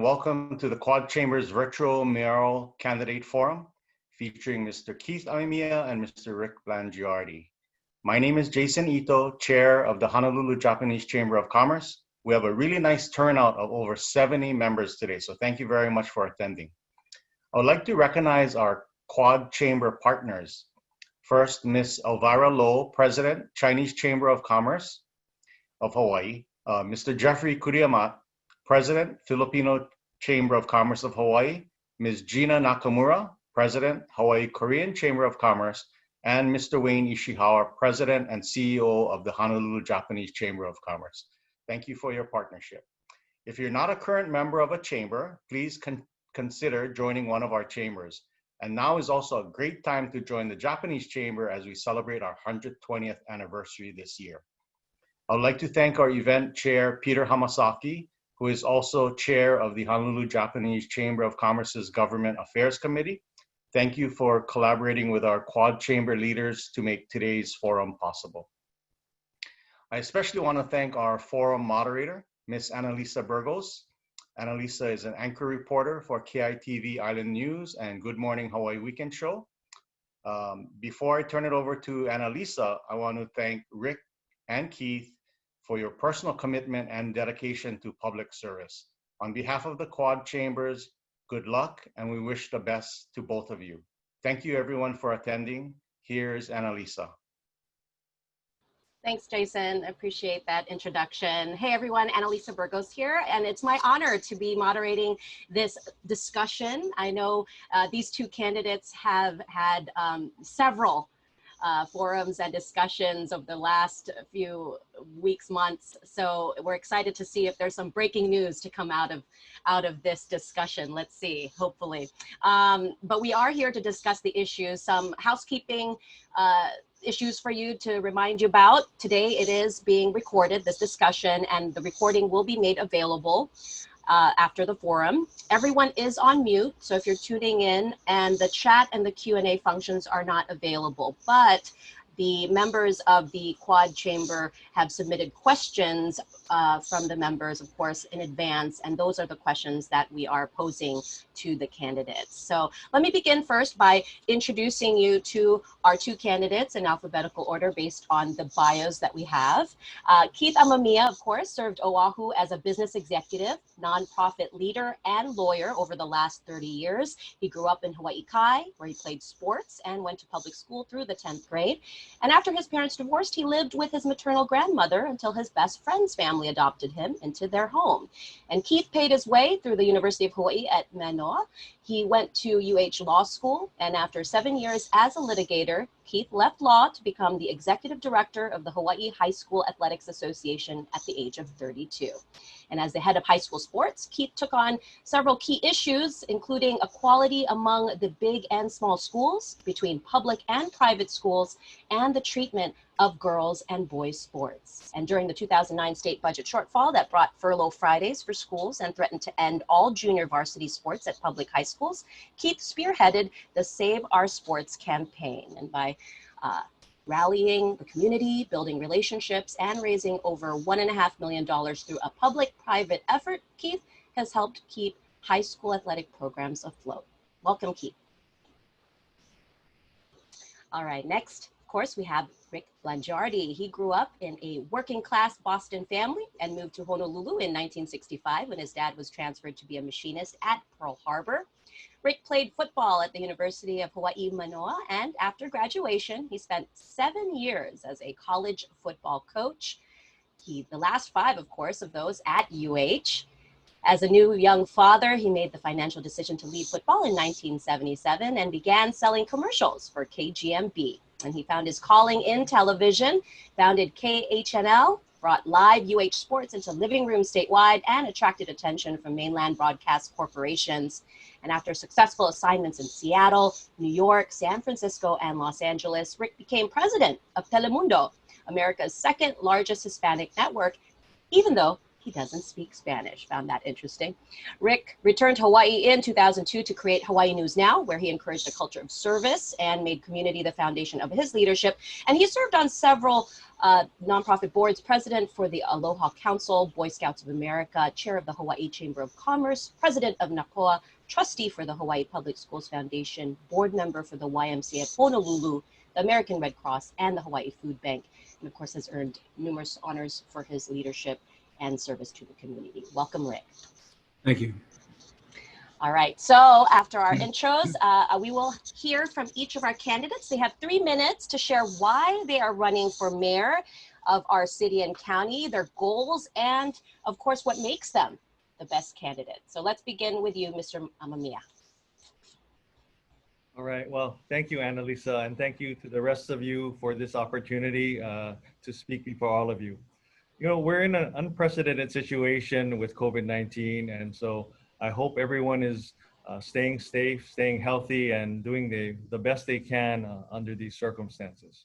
Welcome to the Quad Chamber's Virtual Mayoral Candidate Forum, featuring Mr. Keith Amemiya and Mr. Rick Blangiardi. My name is Jason Ito, Chair of the Honolulu Japanese Chamber of Commerce. We have a really nice turnout of over 70 members today, so thank you very much for attending. I would like to recognize our Quad Chamber partners. First, Ms. Elvira Loh, President, Chinese Chamber of Commerce of Hawaii. Mr. Jeffrey Kuriyama, President, Filipino Chamber of Commerce of Hawaii. Ms. Gina Nakamura, President, Hawaii Korean Chamber of Commerce. And Mr. Wayne Ishikawa, President and CEO of the Honolulu Japanese Chamber of Commerce. Thank you for your partnership. If you're not a current member of a chamber, please consider joining one of our chambers. And now is also a great time to join the Japanese Chamber as we celebrate our 120th anniversary this year. I would like to thank our event chair, Peter Hamasaki, who is also chair of the Honolulu Japanese Chamber of Commerce's Government Affairs Committee. Thank you for collaborating with our Quad Chamber leaders to make today's forum possible. I especially want to thank our forum moderator, Ms. Annalisa Burgos. Annalisa is an anchor reporter for KITV Island News and Good Morning Hawaii Weekend Show. Before I turn it over to Annalisa, I want to thank Rick and Keith for your personal commitment and dedication to public service. On behalf of the Quad Chambers, good luck, and we wish the best to both of you. Thank you everyone for attending. Here's Annalisa. Thanks, Jason. Appreciate that introduction. Hey everyone, Annalisa Burgos here, and it's my honor to be moderating this discussion. I know these two candidates have had several forums and discussions over the last few weeks, months. So we're excited to see if there's some breaking news to come out of this discussion. Let's see, hopefully. But we are here to discuss the issues, some housekeeping issues for you to remind you about. Today it is being recorded, this discussion, and the recording will be made available after the forum. Everyone is on mute, so if you're tuning in, and the chat and the Q&A functions are not available, but the members of the Quad Chamber have submitted questions from the members, of course, in advance, and those are the questions that we are posing to the candidates. So let me begin first by introducing you to our two candidates in alphabetical order based on the bios that we have. Keith Amamiya, of course, served Oahu as a business executive, nonprofit leader, and lawyer over the last 30 years. He grew up in Hawaii Kai, where he played sports and went to public school through the 10th grade. And after his parents divorced, he lived with his maternal grandmother until his best friend's family adopted him into their home. And Keith paid his way through the University of Hawaii at Manoa. He went to UH Law School, and after 7 years as a litigator, Keith left law to become the executive director of the Hawaii High School Athletics Association at the age of 32. And as the head of high school sports, Keith took on several key issues, including equality among the big and small schools, between public and private schools, and the treatment of girls and boys sports. And during the 2009 state budget shortfall that brought furlough Fridays for schools and threatened to end all junior varsity sports at public high schools, Keith spearheaded the Save Our Sports campaign. And by rallying the community, building relationships, and raising over $1.5 million through a public-private effort, Keith has helped keep high school athletic programs afloat. Welcome, Keith. All right, next, of course, we have Rick Blangiardi. He grew up in a working-class Boston family and moved to Honolulu in 1965 when his dad was transferred to be a machinist at Pearl Harbor. Rick played football at the University of Hawaii Manoa, and after graduation, he spent 7 years as a college football coach. The last 5, of course, of those at UH. As a new young father, he made the financial decision to leave football in 1977 and began selling commercials for KGMB. And he found his calling in television, founded KHNL, brought live UH sports into living rooms statewide, and attracted attention from mainland broadcast corporations. And after successful assignments in Seattle, New York, San Francisco, and Los Angeles, Rick became president of Telemundo, America's second largest Hispanic network, even though he he doesn't speak Spanish. Found that interesting. Rick returned to Hawaii in 2002 to create Hawaii News Now, where he encouraged a culture of service and made community the foundation of his leadership. And he served on several nonprofit boards, president for the Aloha Council, Boy Scouts of America, chair of the Hawaii Chamber of Commerce, president of NACOA, trustee for the Hawaii Public Schools Foundation, board member for the YMCA of Honolulu, the American Red Cross, and the Hawaii Food Bank, and of course has earned numerous honors for his leadership and service to the community. Welcome, Rick. Thank you. All right, so after our intros, we will hear from each of our candidates. They have 3 minutes to share why they are running for mayor of our city and county, their goals, and of course, what makes them the best candidate. So let's begin with you, Mr. Amamiya. All right, well, thank you, Annalisa, and thank you to the rest of you for this opportunity to speak before all of you. You know, we're in an unprecedented situation with COVID-19, and so I hope everyone is staying safe, staying healthy, and doing the best they can under these circumstances.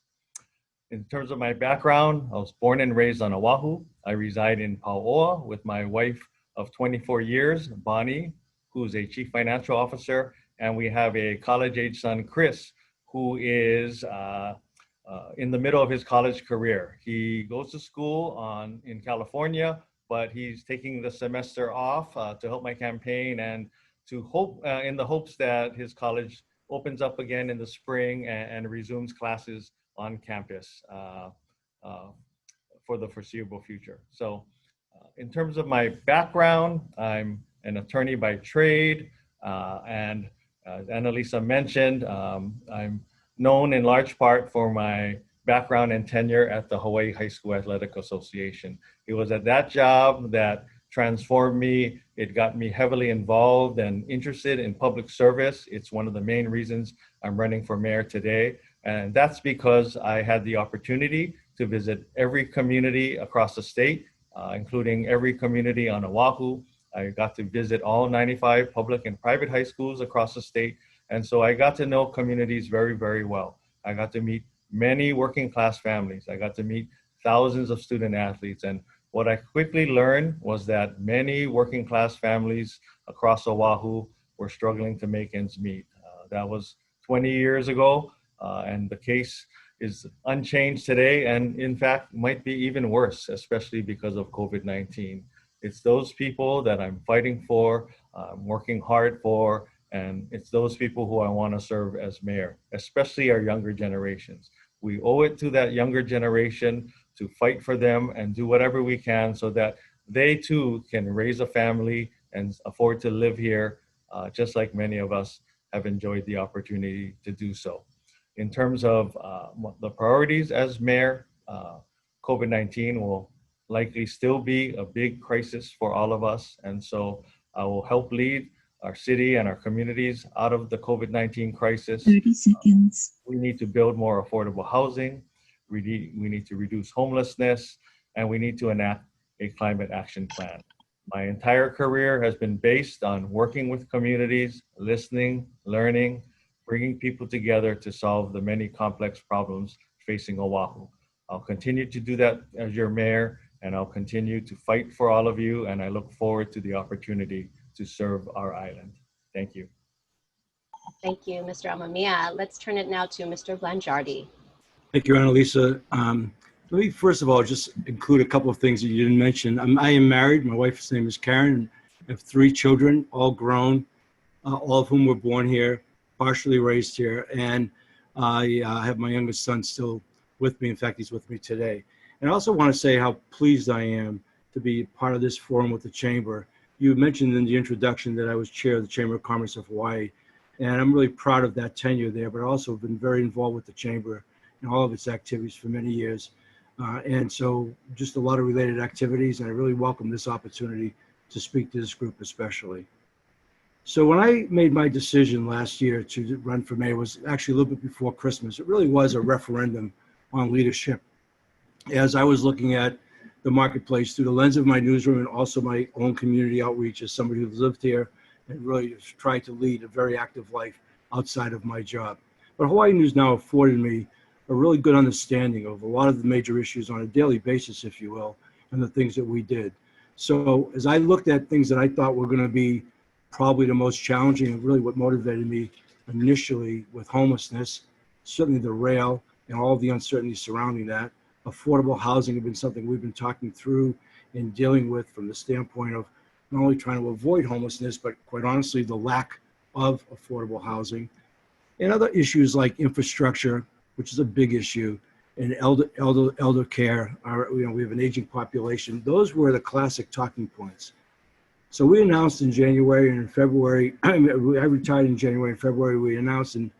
In terms of my background, I was born and raised on Oahu. I reside in Pauoa with my wife of 24 years, Bonnie, who's a chief financial officer, and we have a college-age son, Chris, who is in the middle of his college career. He goes to school in California, but he's taking the semester off to help my campaign and to hope in the hopes that his college opens up again in the spring and resumes classes on campus for the foreseeable future. So in terms of my background, I'm an attorney by trade, and as Annalisa mentioned, I'm known in large part for my background and tenure at the Hawaii High School Athletic Association. It was at that job that transformed me. It got me heavily involved and interested in public service. It's one of the main reasons I'm running for mayor today. And that's because I had the opportunity to visit every community across the state, including every community on Oahu. I got to visit all 95 public and private high schools across the state. And so I got to know communities very, very well. I got to meet many working class families. I got to meet thousands of student athletes. And what I quickly learned was that many working class families across Oahu were struggling to make ends meet. That was 20 years ago, and the case is unchanged today, and in fact might be even worse, especially because of COVID-19. It's those people that I'm fighting for, working hard for, and it's those people who I want to serve as mayor, especially our younger generations. We owe it to that younger generation to fight for them and do whatever we can so that they too can raise a family and afford to live here, just like many of us have enjoyed the opportunity to do so. In terms of the priorities as mayor, COVID-19 will likely still be a big crisis for all of us. And so I will help lead our city and our communities out of the COVID-19 crisis. 30 seconds. We need to build more affordable housing. We need to reduce homelessness, and we need to enact a climate action plan. My entire career has been based on working with communities, listening, learning, bringing people together to solve the many complex problems facing Oahu. I'll continue to do that as your mayor, and I'll continue to fight for all of you, and I look forward to the opportunity to serve our island. Thank you. Thank you, Mr. Amamiya. Let's turn it now to Mr. Blangiardi. Thank you, Annalisa. Let me first of all just include a couple of things that you didn't mention. I am married. My wife's name is Karen. I have 3 children, all grown, all of whom were born here, partially raised here. And I have my youngest son still with me. In fact, he's with me today. And I also want to say how pleased I am to be part of this forum with the Chamber. You mentioned in the introduction that I was chair of the Chamber of Commerce of Hawaii. And I'm really proud of that tenure there, but I also have been very involved with the Chamber and all of its activities for many years. And so just a lot of related activities, and I really welcome this opportunity to speak to this group especially. So when I made my decision last year to run for mayor, was actually a little bit before Christmas. It really was a referendum on leadership. As I was looking at the marketplace through the lens of my newsroom and also my own community outreach as somebody who's lived here and really tried to lead a very active life outside of my job. But Hawaii News Now afforded me a really good understanding of a lot of the major issues on a daily basis, if you will, and the things that we did. So as I looked at things that I thought were going to be probably the most challenging, and really what motivated me initially with homelessness, certainly the rail and all the uncertainty surrounding that, affordable housing have been something we've been talking through and dealing with from the standpoint of not only trying to avoid homelessness, but quite honestly, the lack of affordable housing and other issues like infrastructure, which is a big issue, and elder care. We have an aging population. Those were the classic talking points. So we announced in January and in February, I retired in January and February, we announced in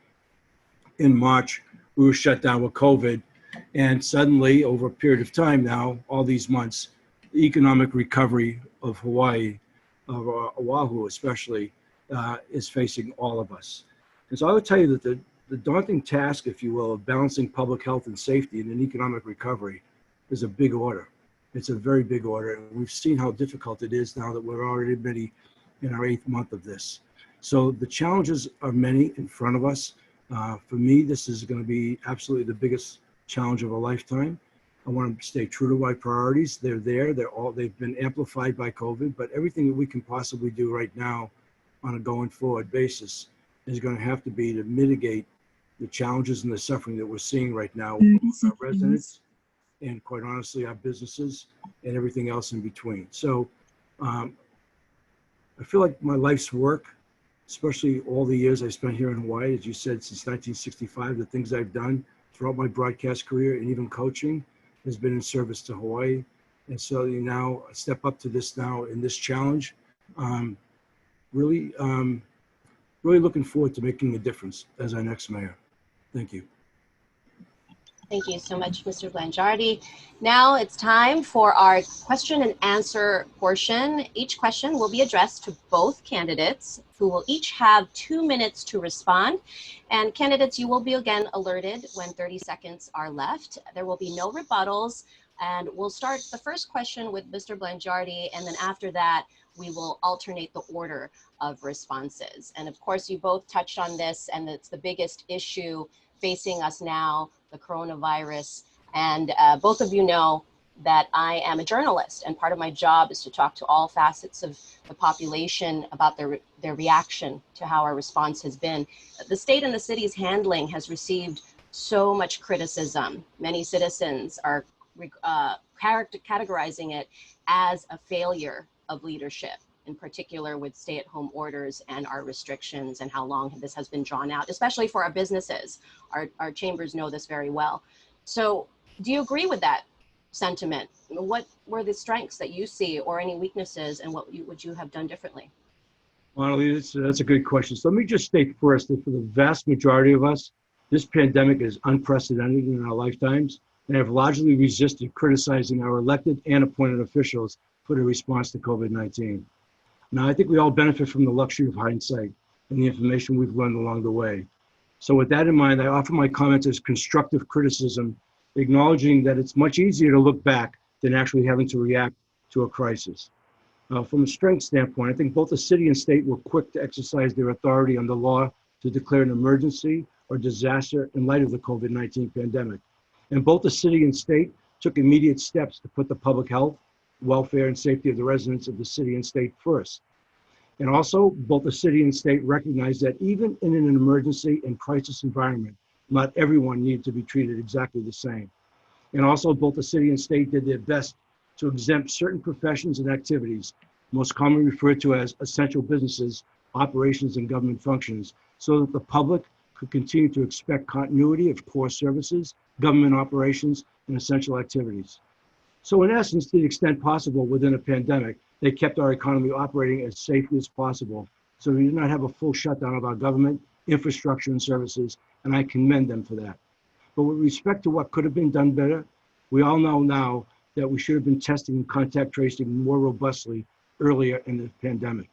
March, we were shut down with COVID. And suddenly, over a period of time now, all these months, the economic recovery of Hawaii, of Oahu especially, is facing all of us. And so I would tell you that the daunting task, if you will, of balancing public health and safety in an economic recovery is a big order. It's a very big order. And we've seen how difficult it is now that we're already maybe in our 8th month of this. So the challenges are many in front of us. For me, this is going to be absolutely the biggest challenge of a lifetime. I want to stay true to my priorities. They're there. They've been amplified by COVID, but everything that we can possibly do right now on a going forward basis is going to have to be to mitigate the challenges and the suffering that we're seeing right now with our residents and, quite honestly, our businesses and everything else in between. So I feel like my life's work, especially all the years I spent here in Hawaii, as you said, since 1965, the things I've done throughout my broadcast career and even coaching has been in service to Hawaii. And so now I step up to this now in this challenge. Really looking forward to making a difference as our next mayor. Thank you. Thank you so much, Mr. Blangiardi. Now it's time for our question and answer portion. Each question will be addressed to both candidates, who will each have 2 minutes to respond. And candidates, you will be again alerted when 30 seconds are left. There will be no rebuttals. And we'll start the first question with Mr. Blangiardi, and then after that, we will alternate the order of responses. And of course, you both touched on this, and it's the biggest issue facing us now, the coronavirus. And both of you know that I am a journalist, and part of my job is to talk to all facets of the population about their reaction to how our response has been. The state and the city's handling has received so much criticism. Many citizens are categorizing it as a failure of leadership, in particular with stay-at-home orders and our restrictions and how long this has been drawn out, especially for our businesses. Our chambers know this very well. So do you agree with that sentiment? What were the strengths that you see, or any weaknesses, and what would you have done differently? Well, that's a good question. So let me just state first that for the vast majority of us, this pandemic is unprecedented in our lifetimes, and have largely resisted criticizing our elected and appointed officials for the response to COVID-19. Now, I think we all benefit from the luxury of hindsight and the information we've learned along the way. So with that in mind, I offer my comments as constructive criticism, acknowledging that it's much easier to look back than actually having to react to a crisis. From a strength standpoint, I think both the city and state were quick to exercise their authority under law to declare an emergency or disaster in light of the COVID-19 pandemic. And both the city and state took immediate steps to put the public health, welfare, and safety of the residents of the city and state first. And also, both the city and state recognized that even in an emergency and crisis environment, not everyone needed to be treated exactly the same. And also, both the city and state did their best to exempt certain professions and activities, most commonly referred to as essential businesses, operations, and government functions, so that the public could continue to expect continuity of core services, government operations, and essential activities. So in essence, to the extent possible within a pandemic, they kept our economy operating as safely as possible. So we did not have a full shutdown of our government, infrastructure, and services, and I commend them for that. But with respect to what could have been done better, we all know now that we should have been testing and contact tracing more robustly earlier in the pandemic.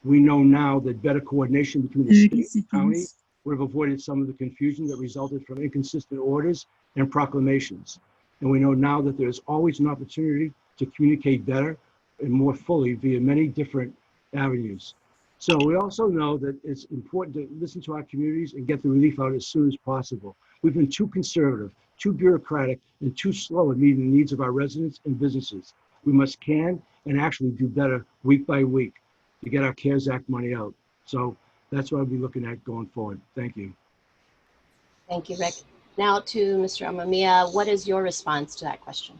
We know now that better coordination between the state and county would have avoided some of the confusion that resulted from inconsistent orders and proclamations. And we know now that there's always an opportunity to communicate better and more fully via many different avenues. So we also know that it's important to listen to our communities and get the relief out as soon as possible. We've been too conservative, too bureaucratic, and too slow at meeting the needs of our residents and businesses. We can and actually do better week by week to get our CARES Act money out. So that's what I'll be looking at going forward. Thank you. Thank you, Rick. Now to Mr. Amamiya, what is your response to that question?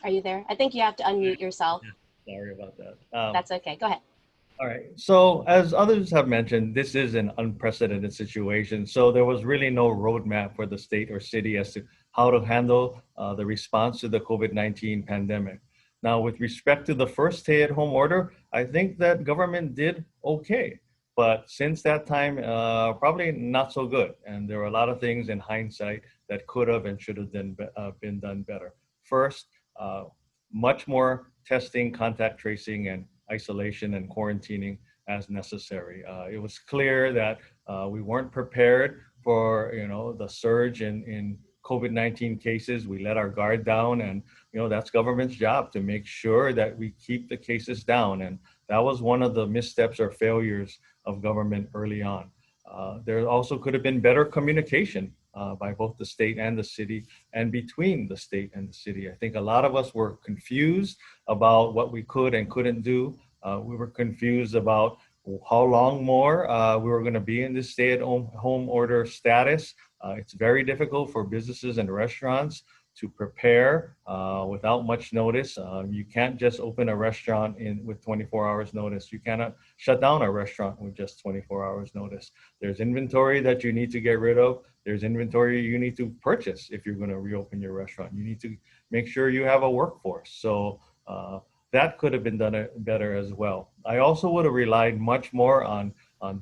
Are you there? I think you have to unmute yourself. Sorry about that. That's okay. Go ahead. All right. So as others have mentioned, this is an unprecedented situation. So there was really no roadmap for the state or city as to how to handle the response to the COVID-19 pandemic. Now, with respect to the first stay-at-home order, I think that government did okay. But since that time, probably not so good. And there were a lot of things in hindsight that could have and should have been done better. First, much more testing, contact tracing, and isolation and quarantining as necessary. It was clear that we weren't prepared for the surge in COVID-19 cases. We let our guard down, and that's government's job to make sure that we keep the cases down. And that was one of the missteps or failures of government early on. There also could have been better communication by both the state and the city, and between the state and the city. I think a lot of us were confused about what we could and couldn't do. We were confused about how long more we were going to be in this stay-at-home order status. It's very difficult for businesses and restaurants to prepare without much notice. You can't just open a restaurant with 24 hours notice. You cannot shut down a restaurant with just 24 hours notice. There's inventory that you need to get rid of. There's inventory you need to purchase if you're going to reopen your restaurant. You need to make sure you have a workforce. So that could have been done better as well. I also would have relied much more on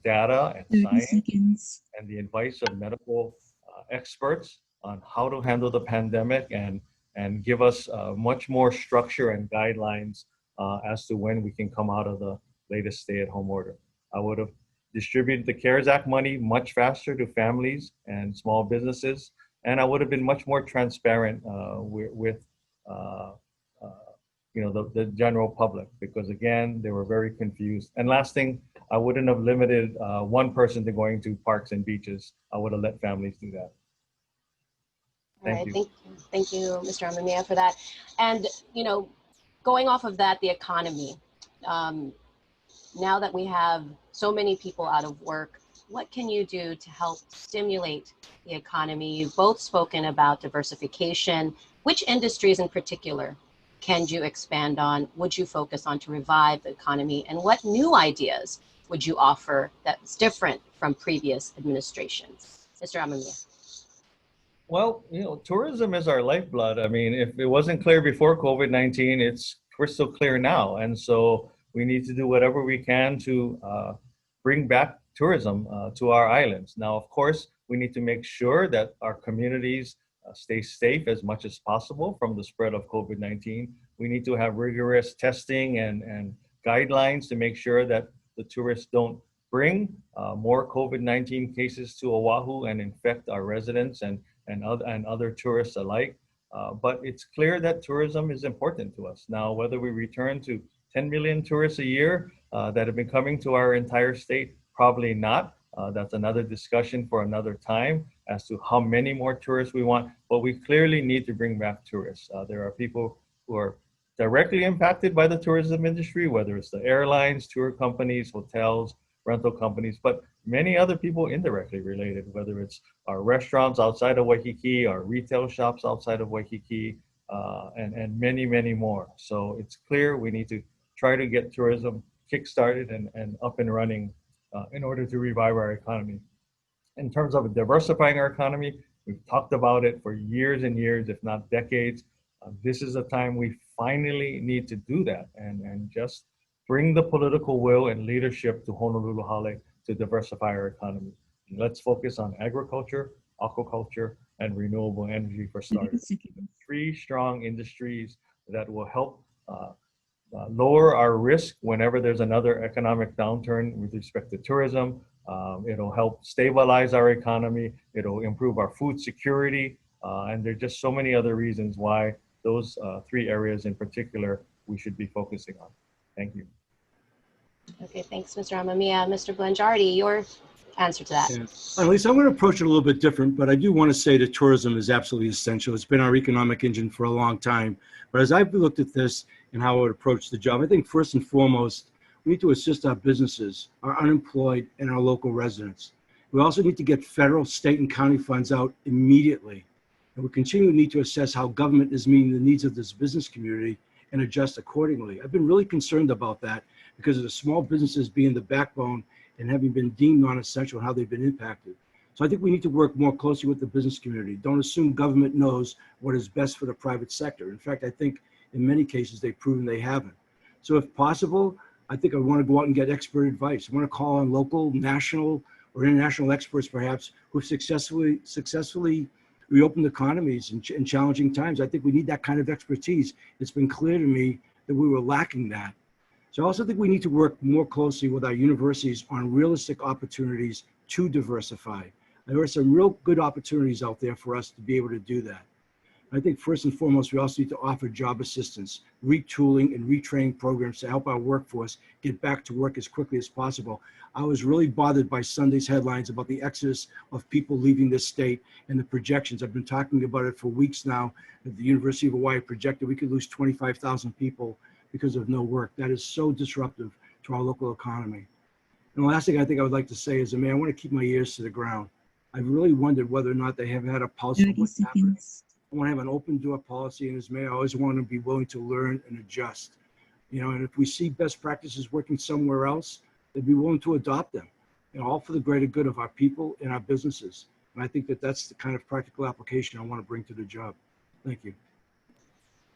data and science and the advice of medical experts on how to handle the pandemic, and give us much more structure and guidelines as to when we can come out of the latest stay-at-home order. I would have distributed the CARES Act money much faster to families and small businesses, and I would have been much more transparent with the general public, because again, they were very confused. And last thing, I wouldn't have limited one person to going to parks and beaches. I would have let families do that. Thank you. Thank you, Mr. Amamiya, for that. And going off of that, the economy. Now that we have so many people out of work, what can you do to help stimulate the economy? You've both spoken about diversification. Which industries in particular can you expand on? Would you focus on to revive the economy? And what new ideas would you offer that's different from previous administrations? Mr. Amamiya. Well, tourism is our lifeblood. I mean, if it wasn't clear before COVID-19, it's crystal clear now. And so we need to do whatever we can to bring back tourism to our islands. Now, of course, we need to make sure that our communities stay safe as much as possible from the spread of COVID-19. We need to have rigorous testing and guidelines to make sure that the tourists don't bring more COVID-19 cases to Oahu and infect our residents and other tourists alike. But it's clear that tourism is important to us. Now, whether we return to 10 million tourists a year that have been coming to our entire state, probably not. That's another discussion for another time as to how many more tourists we want, but we clearly need to bring back tourists. There are people who are directly impacted by the tourism industry, whether it's the airlines, tour companies, hotels, rental companies, but many other people indirectly related, whether it's our restaurants outside of Waikiki, our retail shops outside of Waikiki, and many, many more. So it's clear we need to try to get tourism kickstarted and up and running in order to revive our economy. In terms of diversifying our economy, we've talked about it for years and years, if not decades. This is a time we finally need to do that and just bring the political will and leadership to Honolulu Hale to diversify our economy. And let's focus on agriculture, aquaculture, and renewable energy for starters. 3 strong industries that will help lower our risk whenever there's another economic downturn with respect to tourism. It'll help stabilize our economy. It'll improve our food security. And there's just so many other reasons why those 3 areas in particular we should be focusing on. Thank you. Okay, thanks, Mr. Amamiya. Mr. Blangiardi, your answer to that. Yeah. Annalisa, I'm going to approach it a little bit different, but I do want to say that tourism is absolutely essential. It's been our economic engine for a long time. But as I've looked at this and how I would approach the job, I think first and foremost, we need to assist our businesses, our unemployed, and our local residents. We also need to get federal, state, and county funds out immediately. And we continue to need to assess how government is meeting the needs of this business community and adjust accordingly. I've been really concerned about that because of the small businesses being the backbone and having been deemed non-essential and how they've been impacted. So I think we need to work more closely with the business community. Don't assume government knows what is best for the private sector. In fact, I think in many cases they've proven they haven't. So if possible, I think I want to go out and get expert advice. I want to call on local, national, or international experts perhaps who've successfully reopened economies in challenging times. I think we need that kind of expertise. It's been clear to me that we were lacking that. So I also think we need to work more closely with our universities on realistic opportunities to diversify. There are some real good opportunities out there for us to be able to do that. I think first and foremost, we also need to offer job assistance, retooling and retraining programs to help our workforce get back to work as quickly as possible. I was really bothered by Sunday's headlines about the exodus of people leaving this state and the projections. I've been talking about it for weeks now. At the University of Hawaii projected we could lose 25,000 people because of no work. That is so disruptive to our local economy. And the last thing I think I would like to say is, I want to keep my ears to the ground. I've really wondered whether or not they have had a pulse of what's happening. I want to have an open door policy, and as mayor, I always want to be willing to learn and adjust. And if we see best practices working somewhere else, they'd be willing to adopt them, all for the greater good of our people and our businesses. And I think that that's the kind of practical application I want to bring to the job. Thank you.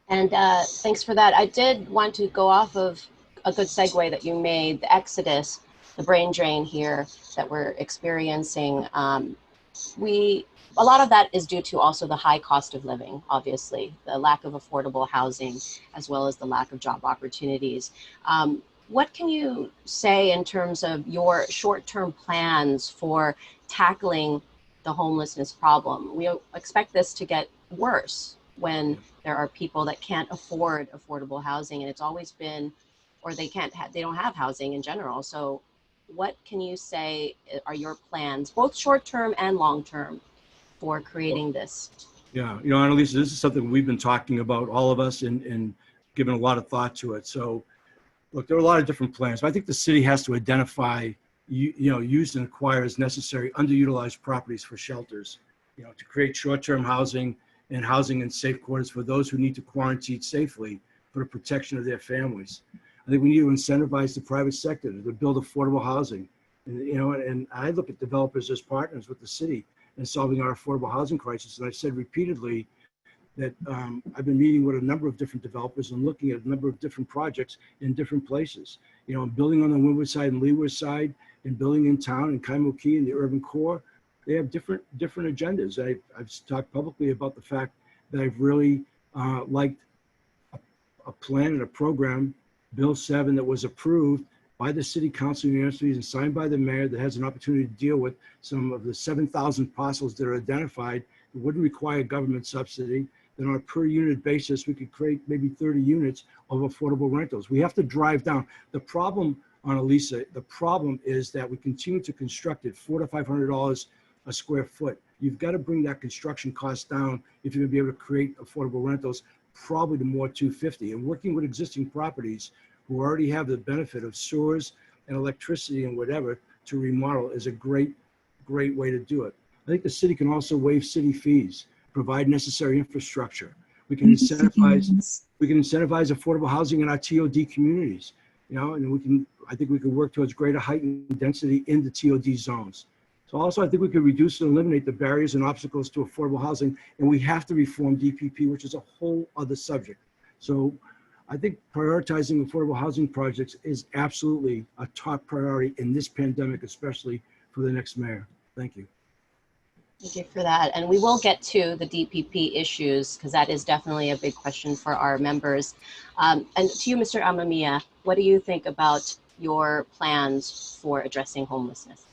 And thanks for that. I did want to go off of a good segue that you made, the exodus, the brain drain here that we're experiencing. A lot of that is due to also the high cost of living, obviously, the lack of affordable housing, as well as the lack of job opportunities. What can you say in terms of your short-term plans for tackling the homelessness problem? We expect this to get worse when there are people that can't afford affordable housing, and it's always been, or they don't have housing in general. So what can you say are your plans, both short-term and long-term, for creating this? Yeah, Annalisa, this is something we've been talking about, all of us, and given a lot of thought to it. So, look, there are a lot of different plans. But I think the city has to identify, use and acquire as necessary underutilized properties for shelters, to create short-term housing and housing in safe quarters for those who need to quarantine safely for the protection of their families. I think we need to incentivize the private sector to build affordable housing. And I look at developers as partners with the city in solving our affordable housing crisis. And I've said repeatedly that I've been meeting with a number of different developers and looking at a number of different projects in different places. Building on the Windward side and Leeward side, and building in town in Kaimuki in the urban core. They have different agendas. I've talked publicly about the fact that I've really liked a plan and a program, Bill 7, that was approved by the City Council of Universities and signed by the mayor, that has an opportunity to deal with some of the 7,000 parcels that are identified. It wouldn't require government subsidy. Then on a per unit basis, we could create maybe 30 units of affordable rentals. We have to drive down. The problem, Annalisa, the problem is that we continue to construct at $400 to $500 a square foot. You've got to bring that construction cost down if you're gonna be able to create affordable rentals, probably to more $250. And working with existing properties who already have the benefit of sewers and electricity and whatever to remodel is a great way to do it. I think the city can also waive city fees, provide necessary infrastructure. We can incentivize affordable housing in our TOD communities, and I think we can work towards greater height and density in the TOD zones. So also I think we could reduce and eliminate the barriers and obstacles to affordable housing, and we have to reform DPP, which is a whole other subject. So I think prioritizing affordable housing projects is absolutely a top priority in this pandemic, especially for the next mayor. Thank you. Thank you for that. And we will get to the DPP issues, because that is definitely a big question for our members. And to you, Mr. Amamiya, what do you think about your plans for addressing homelessness?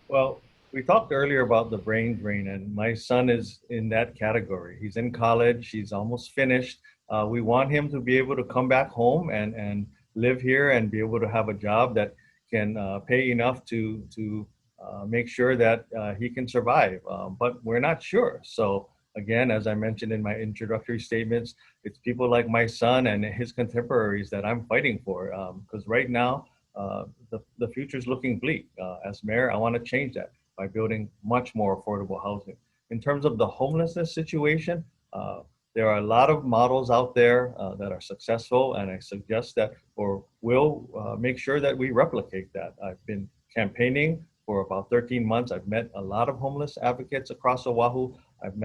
Well, we talked earlier about the brain drain, and my son is in that category. He's in college, he's almost finished. We want him to be able to come back home and live here and be able to have a job that can pay enough to make sure that he can survive. But we're not sure. So again, as I mentioned in my introductory statements, it's people like my son and his contemporaries that I'm fighting for. Because right now, the future is looking bleak. As mayor, I want to change that by building much more affordable housing. In terms of the homelessness situation, there are a lot of models out there that are successful, and I suggest that, or will make sure that we replicate that. I've been campaigning for about 13 months. I've met a lot of homeless advocates across Oahu. I've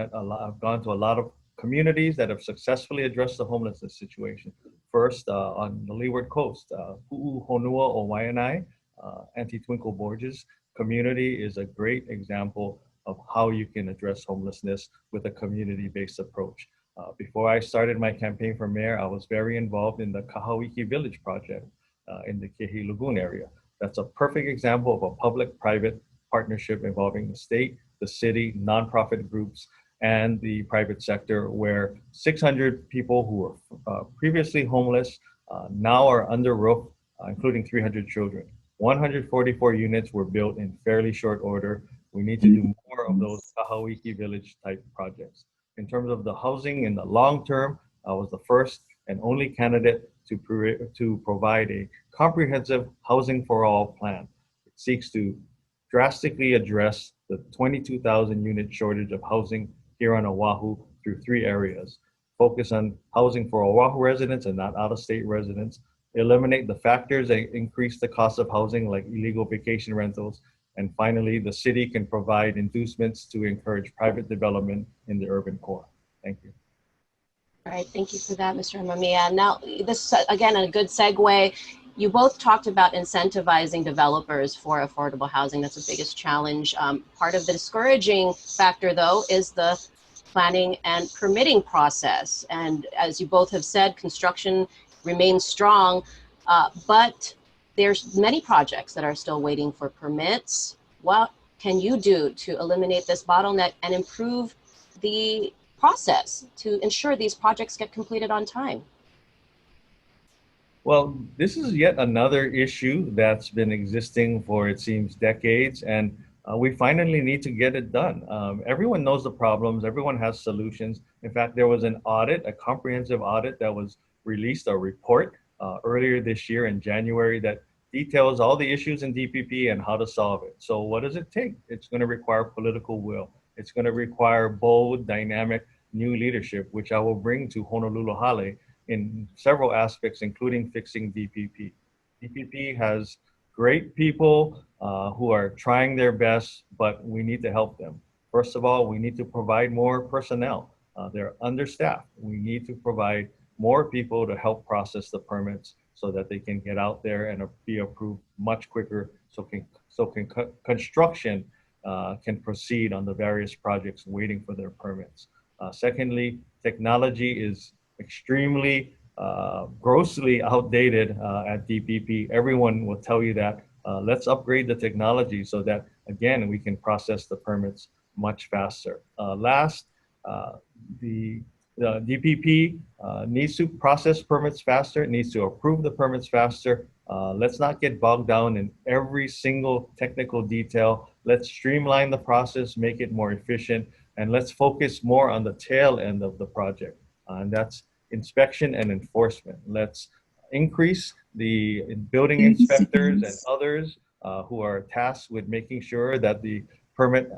gone to a lot of communities that have successfully addressed the homelessness situation. First, on the Leeward Coast, Honua o Waianae, Anti-Twinkle Borges community is a great example of how you can address homelessness with a community-based approach. Before I started my campaign for mayor, I was very involved in the Kahawiki Village project in the Kehi Lagoon area. That's a perfect example of a public-private partnership involving the state, the city, nonprofit groups, and the private sector, where 600 people who were previously homeless now are under roof, including 300 children. 144 units were built in fairly short order. We need to do more of those Kahawiki Village type projects. In terms of the housing in the long term, I was the first and only candidate to provide a comprehensive housing for all plan. It seeks to drastically address the 22,000 unit shortage of housing here on Oahu through 3 areas. Focus on housing for Oahu residents and not out-of-state residents. Eliminate the factors that increase the cost of housing, like illegal vacation rentals. And finally, the city can provide inducements to encourage private development in the urban core. Thank you. All right, thank you for that, Mr. Amamiya. Now, this again, a good segue. You both talked about incentivizing developers for affordable housing. That's the biggest challenge. Part of the discouraging factor, though, is the planning and permitting process. And as you both have said, construction remains strong, but there's many projects that are still waiting for permits. What can you do to eliminate this bottleneck and improve the process to ensure these projects get completed on time? Well, this is yet another issue that's been existing for, it seems, decades, and we finally need to get it done. Everyone knows the problems, everyone has solutions. In fact, there was an audit, a comprehensive audit that was released, a report earlier this year in January that details all the issues in DPP and how to solve it. So what does it take? It's going to require political will. It's going to require bold, dynamic, new leadership, which I will bring to Honolulu Hale in several aspects, including fixing DPP. DPP has great people who are trying their best, but we need to help them. First of all, we need to provide more personnel. They're understaffed. We need to provide more people to help process the permits so that they can get out there and be approved much quicker, so construction can proceed on the various projects waiting for their permits. Secondly, technology is extremely grossly outdated at DPP. Everyone will tell you that. Let's upgrade the technology so that, again, we can process the permits much faster. Last, the DPP needs to process permits faster, it needs to approve the permits faster. Let's not get bogged down in every single technical detail. Let's streamline the process, make it more efficient, and let's focus more on the tail end of the project. And that's inspection and enforcement. Let's increase the building inspectors and others who are tasked with making sure that the permit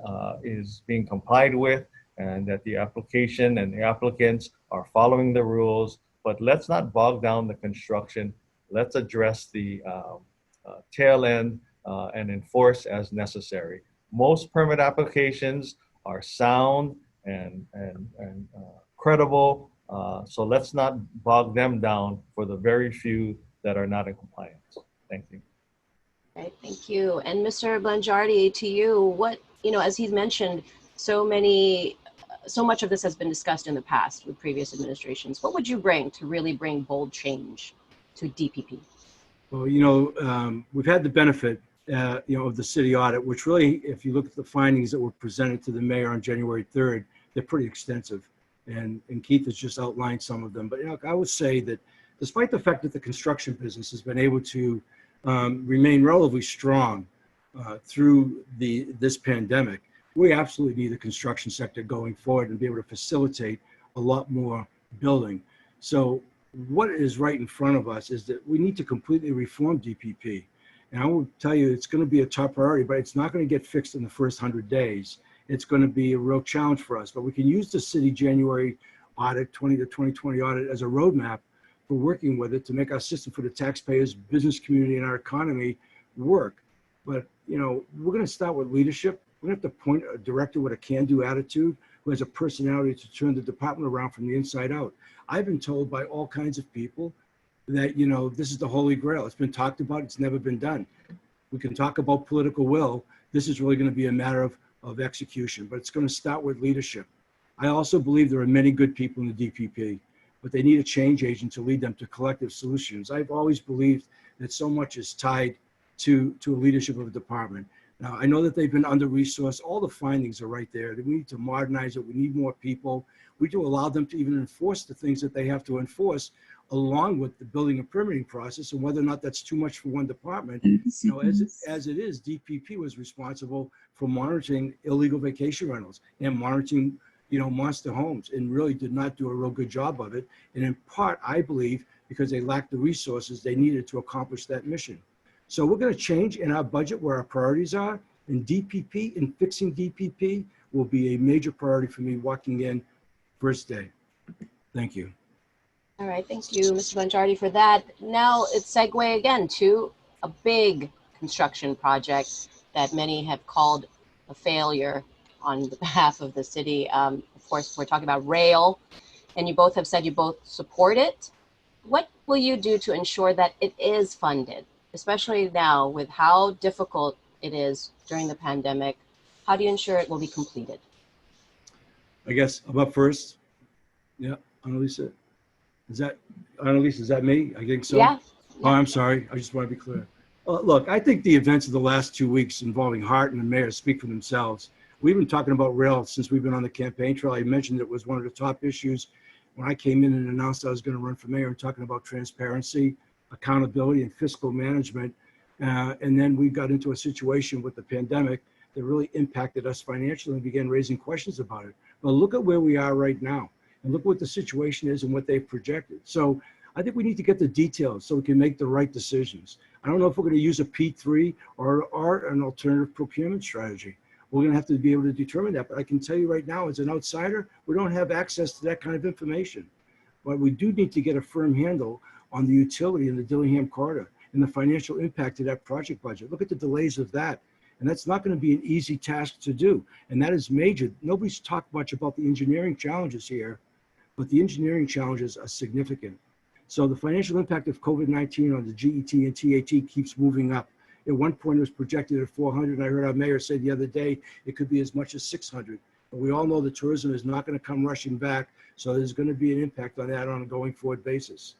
is being complied with and that the application and the applicants are following the rules. But let's not bog down the construction. Let's address the tail end and enforce as necessary. Most permit applications are sound and credible. So let's not bog them down for the very few that are not in compliance. Thank you. Right, thank you. And Mr. Blangiardi, to you, what, as he's mentioned, so much of this has been discussed in the past with previous administrations. What would you bring to really bring bold change to DPP? Well, we've had the benefit, of the city audit, which really, if you look at the findings that were presented to the mayor on January 3rd, they're pretty extensive. And Keith has just outlined some of them. But I would say that despite the fact that the construction business has been able to remain relatively strong, through this pandemic, we absolutely need the construction sector going forward and be able to facilitate a lot more building. So what is right in front of us is that we need to completely reform DPP. And I will tell you, it's going to be a top priority, but it's not going to get fixed in the first 100 days. It's going to be a real challenge for us. But we can use the city January audit, 2020 audit, as a roadmap for working with it to make our system for the taxpayers, business community, and our economy work. But, you know, we're going to start with leadership. We're going to have to point a director with a can-do attitude who has a personality to turn the department around from the inside out. I've been told by all kinds of people that, you know, this is the holy grail. It's been talked about. It's never been done. We can talk about political will. This is really going to be a matter of execution, but it's going to start with leadership. I also believe there are many good people in the DPP, but they need a change agent to lead them to collective solutions. I've always believed that so much is tied to leadership of a department. Now, I know that they've been under-resourced. All the findings are right there. We need to modernize it. We need more people. We do allow them to even enforce the things that they have to enforce, along with the building and permitting process, and whether or not that's too much for one department. You know, as it is, DPP was responsible for monitoring illegal vacation rentals and monitoring, you know, monster homes, and really did not do a real good job of it. And in part, I believe, because they lacked the resources they needed to accomplish that mission. So we're going to change in our budget where our priorities are, and DPP and fixing DPP will be a major priority for me walking in first day. Thank you. All right, thank you, Mr. Blangiardi, for that. Now it's segue again to a big construction project that many have called a failure on behalf of the city. Of course, we're talking about rail, and you both have said you both support it. What will you do to ensure that it is funded, especially now with how difficult it is during the pandemic? How do you ensure it will be completed? I guess I'm up first. Yeah, Annalisa. Annalisa, is that me? I think so. Yeah. Oh, I'm sorry. I just want to be clear. Look, I think the events of the last 2 weeks involving Hart and the mayor speak for themselves. We've been talking about rail since we've been on the campaign trail. I mentioned it was one of the top issues when I came in and announced I was going to run for mayor, and talking about transparency, accountability, and fiscal management. And then we got into a situation with the pandemic that really impacted us financially and began raising questions about it. But look at where we are right now, and look what the situation is and what they've projected. So I think we need to get the details so we can make the right decisions. I don't know if we're going to use a P3 or an alternative procurement strategy. We're going to have to be able to determine that. But I can tell you right now, as an outsider, we don't have access to that kind of information. But we do need to get a firm handle on the utility in the Dillingham corridor and the financial impact of that project budget. Look at the delays of that. And that's not going to be an easy task to do. And that is major. Nobody's talked much about the engineering challenges here, but the engineering challenges are significant. So the financial impact of COVID-19 on the GET and TAT keeps moving up. At one point it was projected at 400, and I heard our mayor say the other day it could be as much as 600. But we all know the tourism is not going to come rushing back, so there's going to be an impact on that on a going forward basis.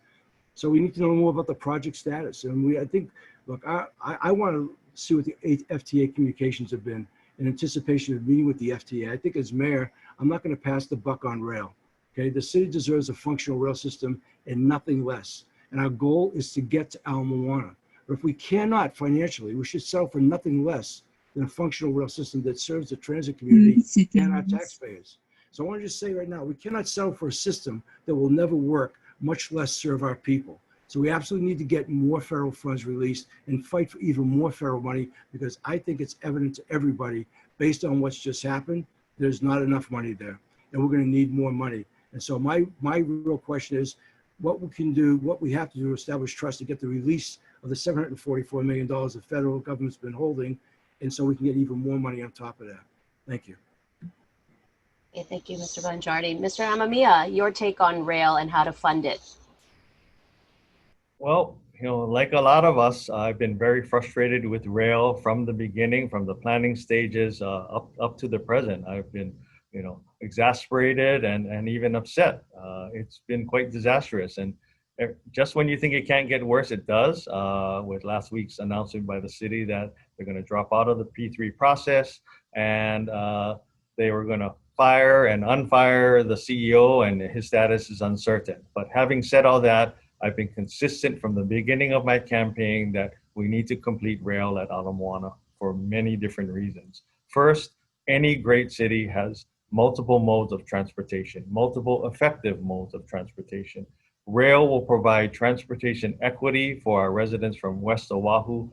So we need to know more about the project status. And I think, look, I want to see what the FTA communications have been in anticipation of meeting with the FTA. I think as mayor, I'm not going to pass the buck on rail. Okay, the city deserves a functional rail system and nothing less. And our goal is to get to Ala Moana. But if we cannot financially, we should settle for nothing less than a functional rail system that serves the transit community and our taxpayers. So I want to just say right now, we cannot settle for a system that will never work, much less serve our people. So we absolutely need to get more federal funds released and fight for even more federal money, because I think it's evident to everybody, based on what's just happened, there's not enough money there, and we're going to need more money. And so my real question is, what we can do, what we have to do to establish trust to get the release of the $744 million the federal government's been holding, and so we can get even more money on top of that. Thank you. Okay, thank you, Mr. Blangiardi. Mr. Amamiya, your take on rail and how to fund it. Well, like a lot of us, I've been very frustrated with rail from the beginning, from the planning stages up to the present. I've been, exasperated and even upset. It's been quite disastrous. And just when you think it can't get worse, it does, with last week's announcement by the city that they're going to drop out of the P3 process, and they were going to fire and unfire the CEO, and his status is uncertain. But having said all that, I've been consistent from the beginning of my campaign that we need to complete rail at Ala Moana for many different reasons. First, any great city has multiple modes of transportation, multiple effective modes of transportation. Rail will provide transportation equity for our residents from West Oahu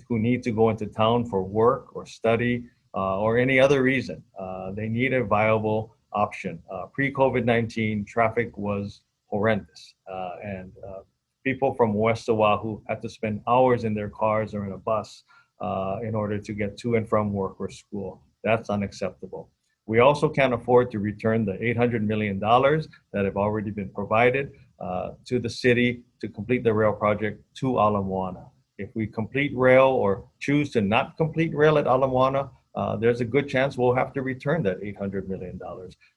who need to go into town for work or study or any other reason. They need a viable option. Pre-COVID-19, traffic was horrendous, and people from West Oahu had to spend hours in their cars or in a bus in order to get to and from work or school. That's unacceptable. We also can't afford to return the $800 million that have already been provided to the city to complete the rail project to Ala Moana. If we complete rail or choose to not complete rail at Ala Moana, there's a good chance we'll have to return that $800 million.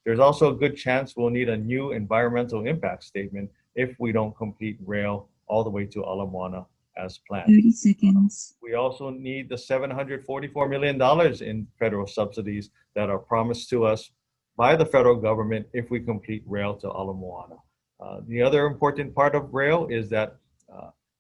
There's also a good chance we'll need a new environmental impact statement if we don't complete rail all the way to Ala Moana as planned. 30 seconds. We also need the $744 million in federal subsidies that are promised to us by the federal government if we complete rail to Ala Moana. The other important part of rail is that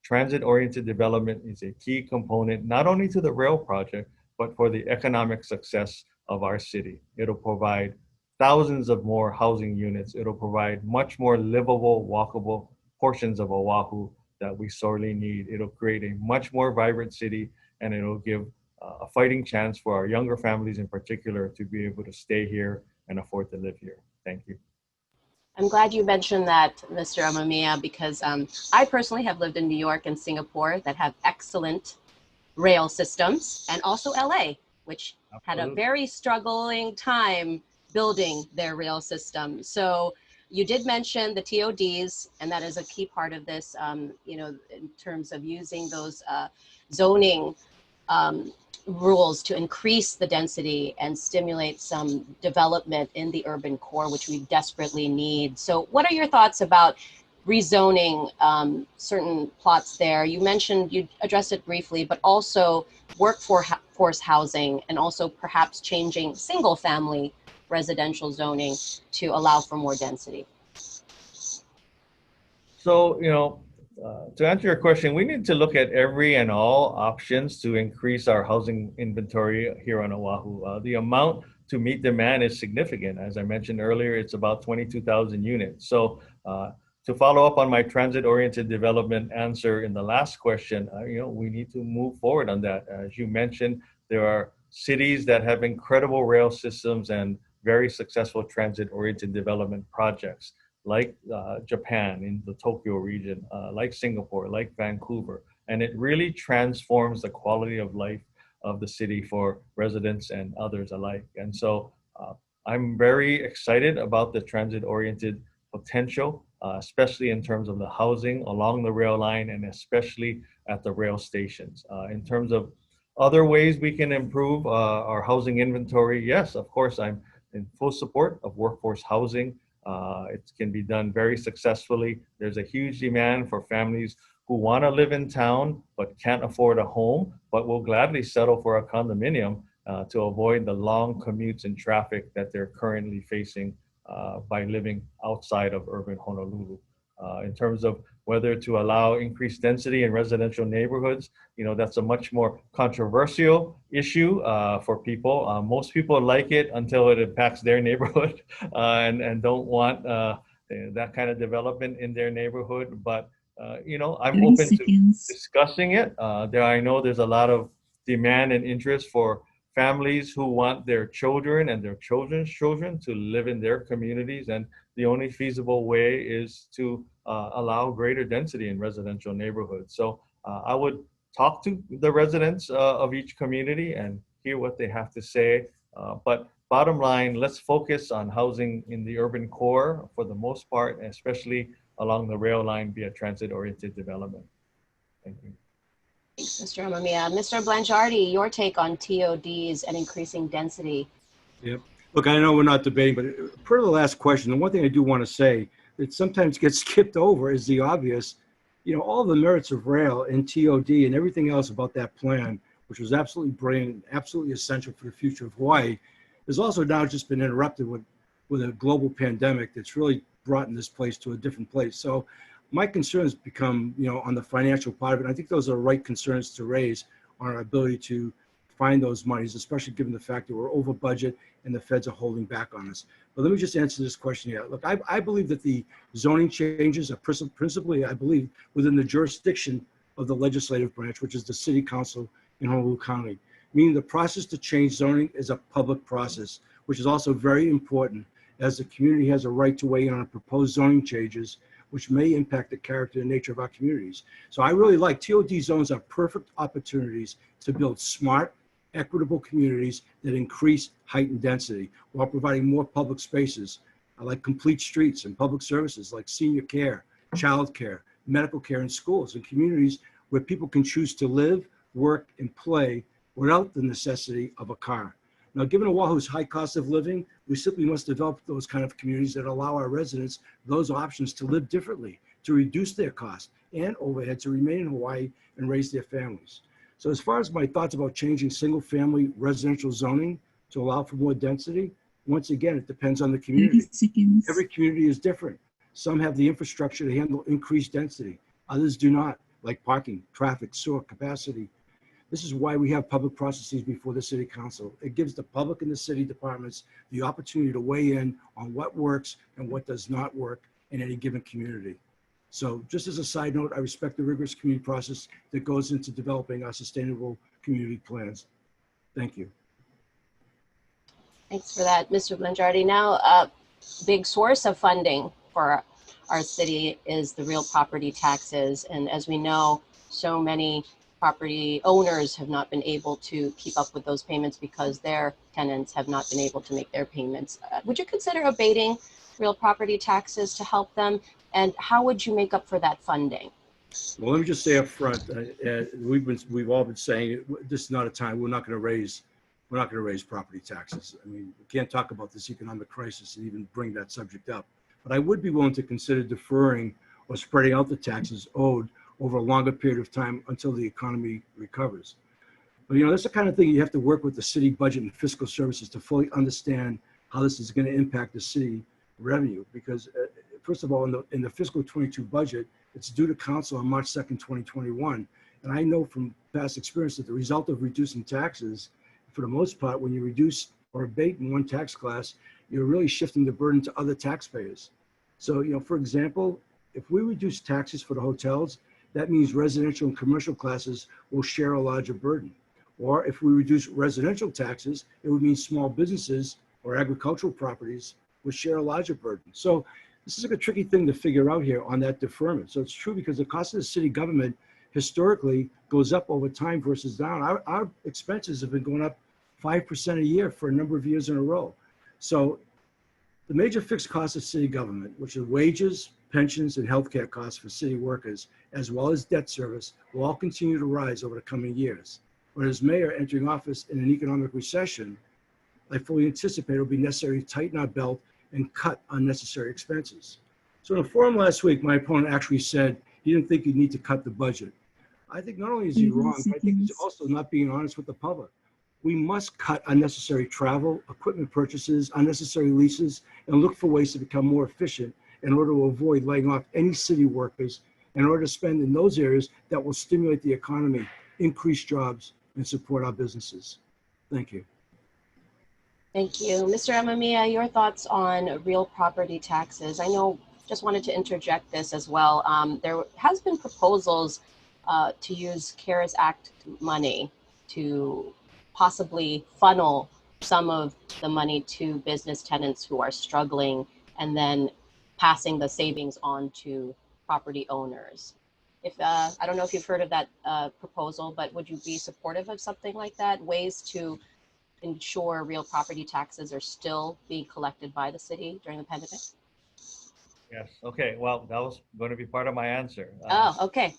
transit-oriented development is a key component, not only to the rail project, but for the economic success of our city. It'll provide thousands of more housing units. It'll provide much more livable, walkable portions of Oahu that we sorely need. It'll create a much more vibrant city, and it'll give a fighting chance for our younger families in particular to be able to stay here and afford to live here. Thank you. I'm glad you mentioned that, Mr. Amamiya, because I personally have lived in New York and Singapore that have excellent rail systems, and also LA, which had a very struggling time building their rail system. So you did mention the TODs, and that is a key part of this, in terms of using those zoning rules to increase the density and stimulate some development in the urban core, which we desperately need. So what are your thoughts about rezoning certain plots there? You mentioned, you addressed it briefly, but also workforce housing, and also perhaps changing single family residential zoning to allow for more density. So, to answer your question, we need to look at every and all options to increase our housing inventory here on Oahu. The amount to meet demand is significant. As I mentioned earlier, it's about 22,000 units. So to follow up on my transit-oriented development answer in the last question, we need to move forward on that. As you mentioned, there are cities that have incredible rail systems and very successful transit-oriented development projects, like Japan in the Tokyo region, like Singapore, like Vancouver. And it really transforms the quality of life of the city for residents and others alike. And so I'm very excited about the transit-oriented potential, especially in terms of the housing along the rail line and especially at the rail stations. In terms of other ways we can improve our housing inventory, yes, of course, I'm in full support of workforce housing. It can be done very successfully. There's a huge demand for families who want to live in town but can't afford a home, but will gladly settle for a condominium to avoid the long commutes and traffic that they're currently facing by living outside of urban Honolulu. In terms of whether to allow increased density in residential neighborhoods, that's a much more controversial issue for people. Most people like it until it impacts their neighborhood and don't want that kind of development in their neighborhood. But, I'm open to discussing it. I know there's a lot of demand and interest for families who want their children and their children's children to live in their communities. And the only feasible way is to allow greater density in residential neighborhoods. So I would talk to the residents of each community and hear what they have to say. But bottom line, let's focus on housing in the urban core for the most part, especially along the rail line via transit-oriented development. Thank you. Thanks, Mr. Amamiya. Mr. Blangiardi, your take on TODs and increasing density. Yep. Look, I know we're not debating, but per the last question, the one thing I do want to say that sometimes gets skipped over is the obvious. All the merits of rail and TOD and everything else about that plan, which was absolutely brilliant, absolutely essential for the future of Hawaii, has also now just been interrupted with a global pandemic that's really brought in this place to a different place. So my concerns become, on the financial part of it. I think those are right concerns to raise on our ability to find those monies, especially given the fact that we're over budget and the feds are holding back on us. But let me just answer this question here. Look, I believe that the zoning changes are principally, I believe, within the jurisdiction of the legislative branch, which is the city council in Honolulu County, meaning the process to change zoning is a public process, which is also very important, as the community has a right to weigh in on proposed zoning changes, which may impact the character and nature of our communities. So I really like TOD zones are perfect opportunities to build smart, equitable communities that increase height and density while providing more public spaces. I like complete streets and public services like senior care, child care, medical care, and schools, and communities where people can choose to live, work, and play without the necessity of a car. Now, given Oahu's high cost of living, we simply must develop those kind of communities that allow our residents those options to live differently, to reduce their cost and overhead, to remain in Hawaii and raise their families. So as far as my thoughts about changing single-family residential zoning to allow for more density, once again, it depends on the community. Every community is different. Some have the infrastructure to handle increased density. Others do not, like parking, traffic, sewer capacity. This is why we have public processes before the city council. It gives the public and the city departments the opportunity to weigh in on what works and what does not work in any given community. So just as a side note, I respect the rigorous community process that goes into developing our sustainable community plans. Thank you. Thanks for that, Mr. Blangiardi. Now, a big source of funding for our city is the real property taxes. And as we know, so many property owners have not been able to keep up with those payments because their tenants have not been able to make their payments. Would you consider abating real property taxes to help them? And how would you make up for that funding? Well, let me just say up front, we've all been saying this is not a time we're not going to raise property taxes. I mean, we can't talk about this economic crisis and even bring that subject up. But I would be willing to consider deferring or spreading out the taxes owed over a longer period of time until the economy recovers. But that's the kind of thing you have to work with the city budget and fiscal services to fully understand how this is going to impact the city revenue. Because first of all, in the fiscal 22 budget, it's due to council on March 2nd, 2021. And I know from past experience that the result of reducing taxes, for the most part, when you reduce or abate in one tax class, you're really shifting the burden to other taxpayers. So, for example, if we reduce taxes for the hotels, that means residential and commercial classes will share a larger burden. Or if we reduce residential taxes, it would mean small businesses or agricultural properties will share a larger burden. So this is like a tricky thing to figure out here on that deferment. So it's true because the cost of the city government historically goes up over time versus down. Our expenses have been going up 5% a year for a number of years in a row. So the major fixed costs of city government, which are wages, pensions, and healthcare costs for city workers, as well as debt service, will all continue to rise over the coming years. But as mayor entering office in an economic recession, I fully anticipate it will be necessary to tighten our belt and cut unnecessary expenses. So in a forum last week, my opponent actually said he didn't think he'd need to cut the budget. I think not only is he wrong, but I think he's also not being honest with the public. We must cut unnecessary travel, equipment purchases, unnecessary leases, and look for ways to become more efficient in order to avoid laying off any city workers, in order to spend in those areas that will stimulate the economy, increase jobs, and support our businesses. Thank you. Thank you. Mr. Amamiya, your thoughts on real property taxes? I know, just wanted to interject this as well. There has been proposals to use CARES Act money to possibly funnel some of the money to business tenants who are struggling and then passing the savings on to property owners. I don't know if you've heard of that proposal, but would you be supportive of something like that? Ways to ensure real property taxes are still being collected by the city during the pandemic? Yes. Okay. Well, that was going to be part of my answer. Okay.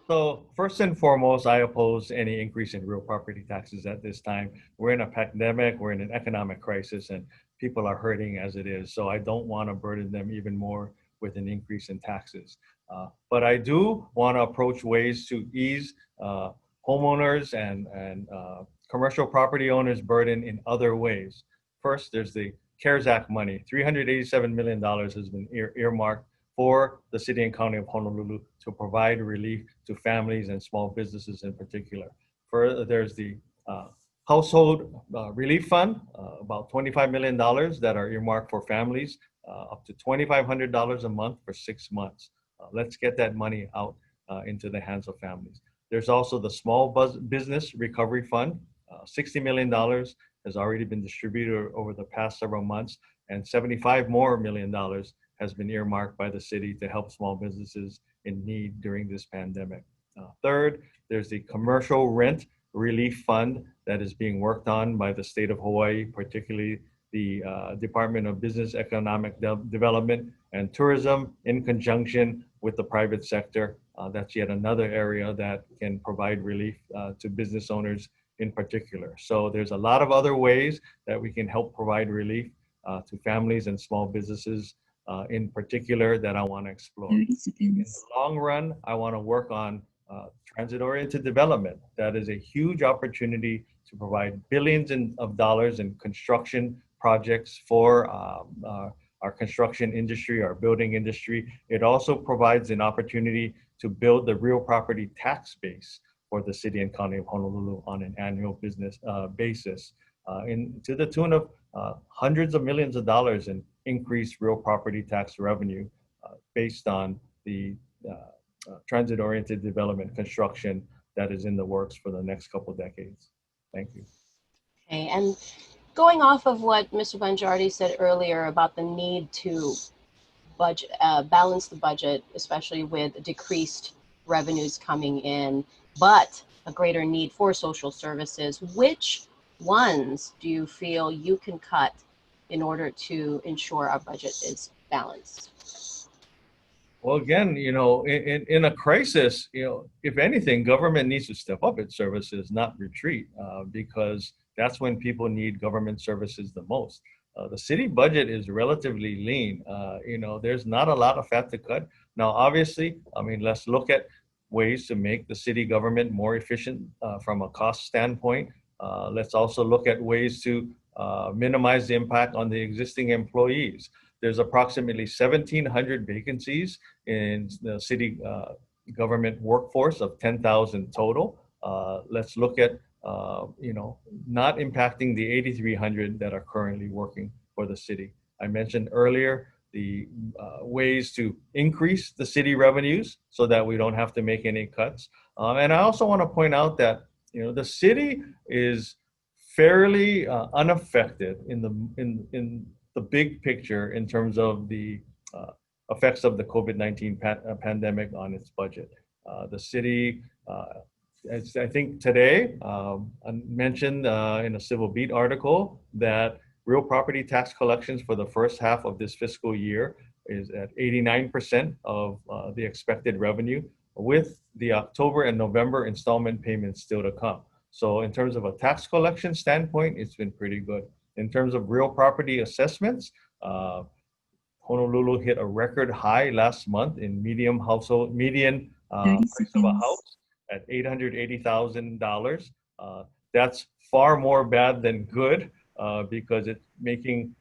So first and foremost, I oppose any increase in real property taxes at this time. We're in a pandemic, we're in an economic crisis, and people are hurting as it is. So I don't want to burden them even more with an increase in taxes. But I do want to approach ways to ease homeowners and commercial property owners' burden in other ways. First, there's the CARES Act money. $387 million has been earmarked for the city and county of Honolulu to provide relief to families and small businesses in particular. Further, there's the household relief fund, about $25 million that are earmarked for families, up to $2,500 a month for 6 months. Let's get that money out into the hands of families. There's also the Small Business Recovery Fund. $60 million has already been distributed over the past several months, and $75 million has been earmarked by the city to help small businesses in need during this pandemic. Third, there's the Commercial Rent Relief Fund that is being worked on by the state of Hawaii, particularly the Department of Business, Economic Development and Tourism in conjunction with the private sector. That's yet another area that can provide relief to business owners in particular. So there's a lot of other ways that we can help provide relief to families and small businesses in particular that I want to explore. 30 seconds. In the long run, I want to work on transit-oriented development. That is a huge opportunity to provide billions of dollars in construction projects for our construction industry, our building industry. It also provides an opportunity to build the real property tax base for the city and county of Honolulu on an annual business basis, to the tune of hundreds of millions of dollars in increased real property tax revenue based on the transit-oriented development construction that is in the works for the next couple of decades. Thank you. Okay, and going off of what Mr. Blangiardi said earlier about the need to budget, balance the budget, especially with decreased revenues coming in, but a greater need for social services, which ones do you feel you can cut in order to ensure our budget is balanced? Well, again, in a crisis, if anything, government needs to step up its services, not retreat, because that's when people need government services the most. The city budget is relatively lean. There's not a lot of fat to cut. Now, obviously, let's look at ways to make the city government more efficient from a cost standpoint. Let's also look at ways to minimize the impact on the existing employees. There's approximately 1,700 vacancies in the city government workforce of 10,000 total. Let's look at, not impacting the 8,300 that are currently working for the city. I mentioned earlier the ways to increase the city revenues so that we don't have to make any cuts. And I also want to point out that, the city is fairly unaffected in the big picture in terms of the effects of the COVID-19 pandemic on its budget. The city, as I think today, I mentioned in a Civil Beat article that real property tax collections for the first half of this fiscal year is at 89% of the expected revenue, with the October and November installment payments still to come. So in terms of a tax collection standpoint, it's been pretty good. In terms of real property assessments, Honolulu hit a record high last month in median price of a house at $880,000. That's far more bad than good because it's making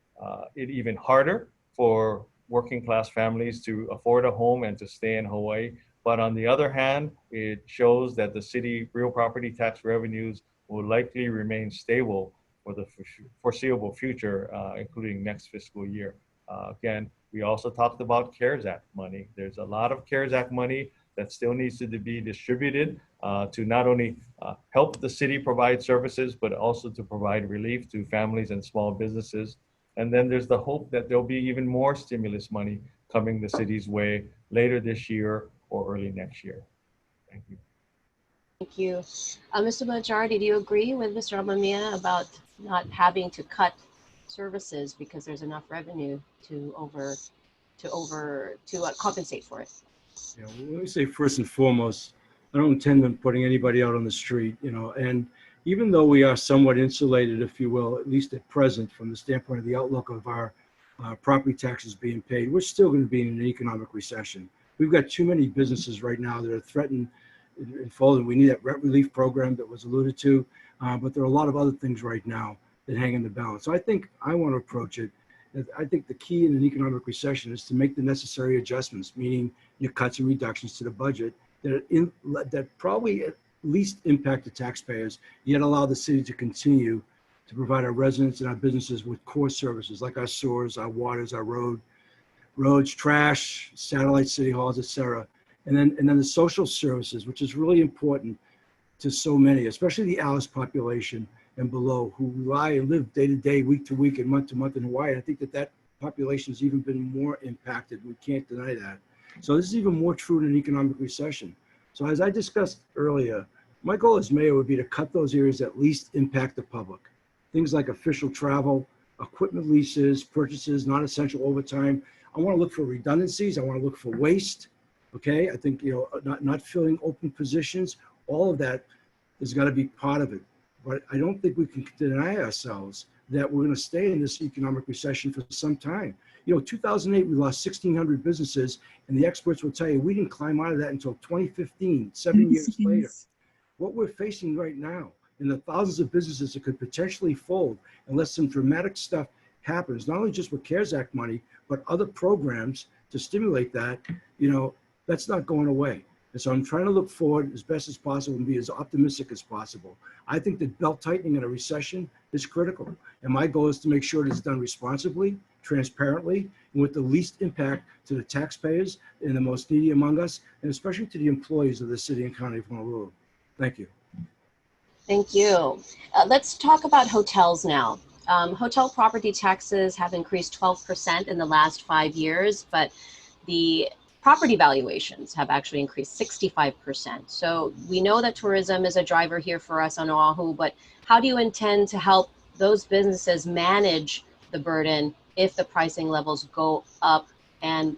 it even harder for working class families to afford a home and to stay in Hawaii. But on the other hand, it shows that the city real property tax revenues will likely remain stable for the foreseeable future, including next fiscal year. Again, we also talked about CARES Act money. There's a lot of CARES Act money that still needs to be distributed to not only help the city provide services, but also to provide relief to families and small businesses. And then there's the hope that there'll be even more stimulus money coming the city's way later this year or early next year. Thank you. Thank you. Mr. Blangiardi, do you agree with Mr. Amamiya about not having to cut services because there's enough revenue to compensate for it? Yeah, well, let me say first and foremost, I don't intend on putting anybody out on the street, and even though we are somewhat insulated, if you will, at least at present, from the standpoint of the outlook of our property taxes being paid, we're still going to be in an economic recession. We've got too many businesses right now that are threatened and folding. We need that rent relief program that was alluded to, but there are a lot of other things right now that hang in the balance. So I think I want to approach it. I think the key in an economic recession is to make the necessary adjustments, meaning your cuts and reductions to the budget that probably least impact the taxpayers, yet allow the city to continue to provide our residents and our businesses with core services like our sewers, our waters, our roads, trash, satellite city halls, etc. And then the social services, which is really important to so many, especially the Alice population and below, who rely and live day to day, week to week, and month to month in Hawaii. I think that population has even been more impacted. We can't deny that. So this is even more true in an economic recession. So as I discussed earlier, my goal as mayor would be to cut those areas that least impact the public. Things like official travel, equipment leases, purchases, non-essential overtime. I want to look for redundancies. I want to look for waste. Okay, I think, not filling open positions. All of that has got to be part of it. But I don't think we can deny ourselves that we're going to stay in this economic recession for some time. 2008, we lost 1,600 businesses, and the experts will tell you we didn't climb out of that until 2015, 7 years later. What we're facing right now, and the thousands of businesses that could potentially fold unless some dramatic stuff happens, not only just with CARES Act money, but other programs to stimulate that, that's not going away. And so I'm trying to look forward as best as possible and be as optimistic as possible. I think that belt tightening in a recession is critical. And my goal is to make sure it is done responsibly, transparently, and with the least impact to the taxpayers and the most needy among us, and especially to the employees of the city and county of Honolulu. Thank you. Thank you. Let's talk about hotels now. Hotel property taxes have increased 12% in the last 5 years, but the property valuations have actually increased 65%. So we know that tourism is a driver here for us on Oahu, but how do you intend to help those businesses manage the burden if the pricing levels go up and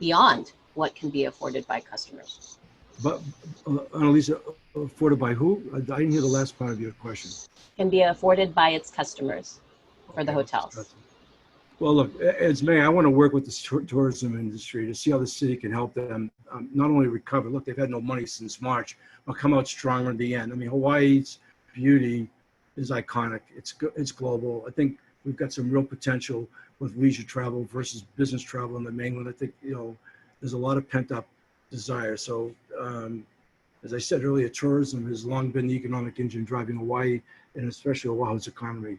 beyond what can be afforded by customers? But Annalisa, afforded by who? I didn't hear the last part of your question. Can be afforded by its customers for the hotels. Well, look, as mayor, I want to work with the tourism industry to see how the city can help them not only recover. Look, they've had no money since March, but come out stronger in the end. I mean, Hawaii's beauty is iconic. It's global. I think we've got some real potential with leisure travel versus business travel in the mainland. I think, there's a lot of pent up desire. So, as I said earlier, tourism has long been the economic engine driving Hawaii and especially Oahu's economy.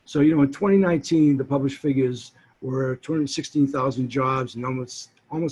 So, in 2019, the published figures were 216,000 jobs and almost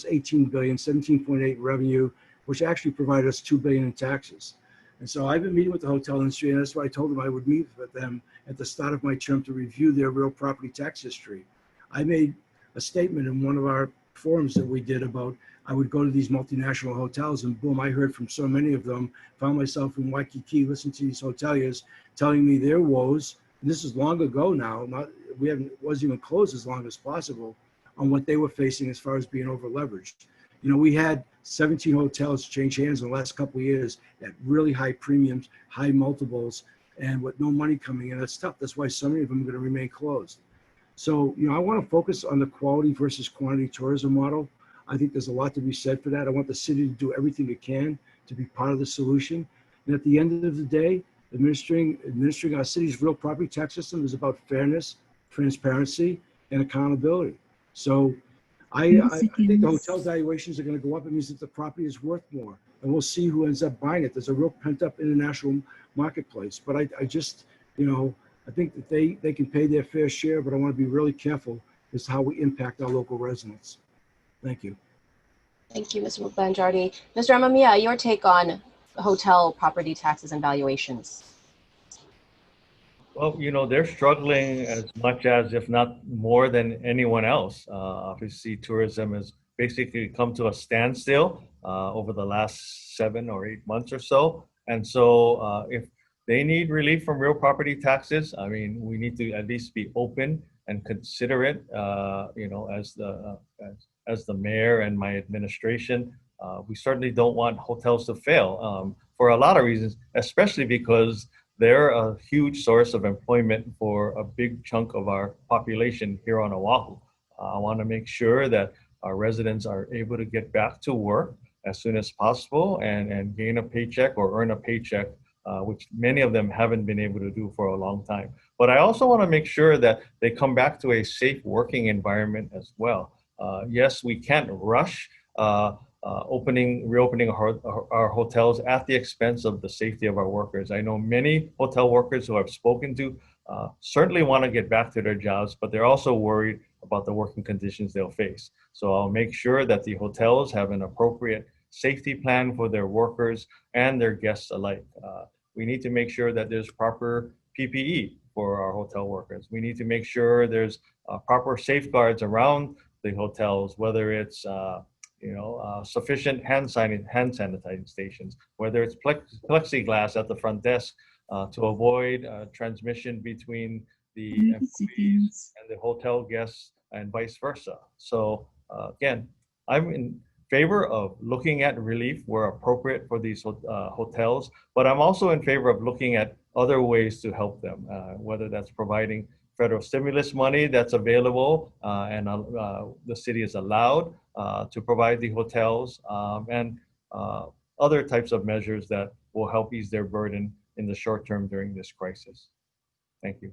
18 billion, 17.8 revenue, which actually provided us 2 billion in taxes. And so I've been meeting with the hotel industry, and that's why I told them I would meet with them at the start of my term to review their real property tax history. I made a statement in one of our forums that we did about I would go to these multinational hotels, and boom, I heard from so many of them, found myself in Waikiki listening to these hoteliers telling me their woes. And this is long ago now, it wasn't even closed as long as possible, on what they were facing as far as being over leveraged. We had 17 hotels change hands in the last couple of years at really high premiums, high multiples, and with no money coming in. That's tough. That's why so many of them are going to remain closed. So, I want to focus on the quality versus quantity tourism model. I think there's a lot to be said for that. I want the city to do everything it can to be part of the solution. And at the end of the day, administering our city's real property tax system is about fairness, transparency, and accountability. So I think the hotel valuations are going to go up. It means that the property is worth more, and we'll see who ends up buying it. There's a real pent-up international marketplace. But I just, I think that they can pay their fair share, but I want to be really careful as to how we impact our local residents. Thank you. Thank you, Mr. Blangiardi. Mr. Amamiya, your take on hotel property taxes and valuations. Well, they're struggling as much as, if not more than anyone else. Obviously, tourism has basically come to a standstill over the last 7 or 8 months or so. And so if they need relief from real property taxes, we need to at least be open and consider it, as the mayor and my administration. We certainly don't want hotels to fail for a lot of reasons, especially because they're a huge source of employment for a big chunk of our population here on Oahu. I want to make sure that our residents are able to get back to work as soon as possible and gain a paycheck or earn a paycheck, which many of them haven't been able to do for a long time. But I also want to make sure that they come back to a safe working environment as well. Yes, we can't rush reopening our hotels at the expense of the safety of our workers. I know many hotel workers who I've spoken to certainly want to get back to their jobs, but they're also worried about the working conditions they'll face. So I'll make sure that the hotels have an appropriate safety plan for their workers and their guests alike. We need to make sure that there's proper PPE for our hotel workers. We need to make sure there's proper safeguards around the hotels, whether it's sufficient hand sanitizing stations, whether it's plexiglass at the front desk to avoid transmission between the employees and the hotel guests and vice versa. So again, I'm in favor of looking at relief where appropriate for these hotels, but I'm also in favor of looking at other ways to help them, whether that's providing federal stimulus money that's available and the city is allowed to provide the hotels and other types of measures that will help ease their burden in the short term during this crisis. Thank you.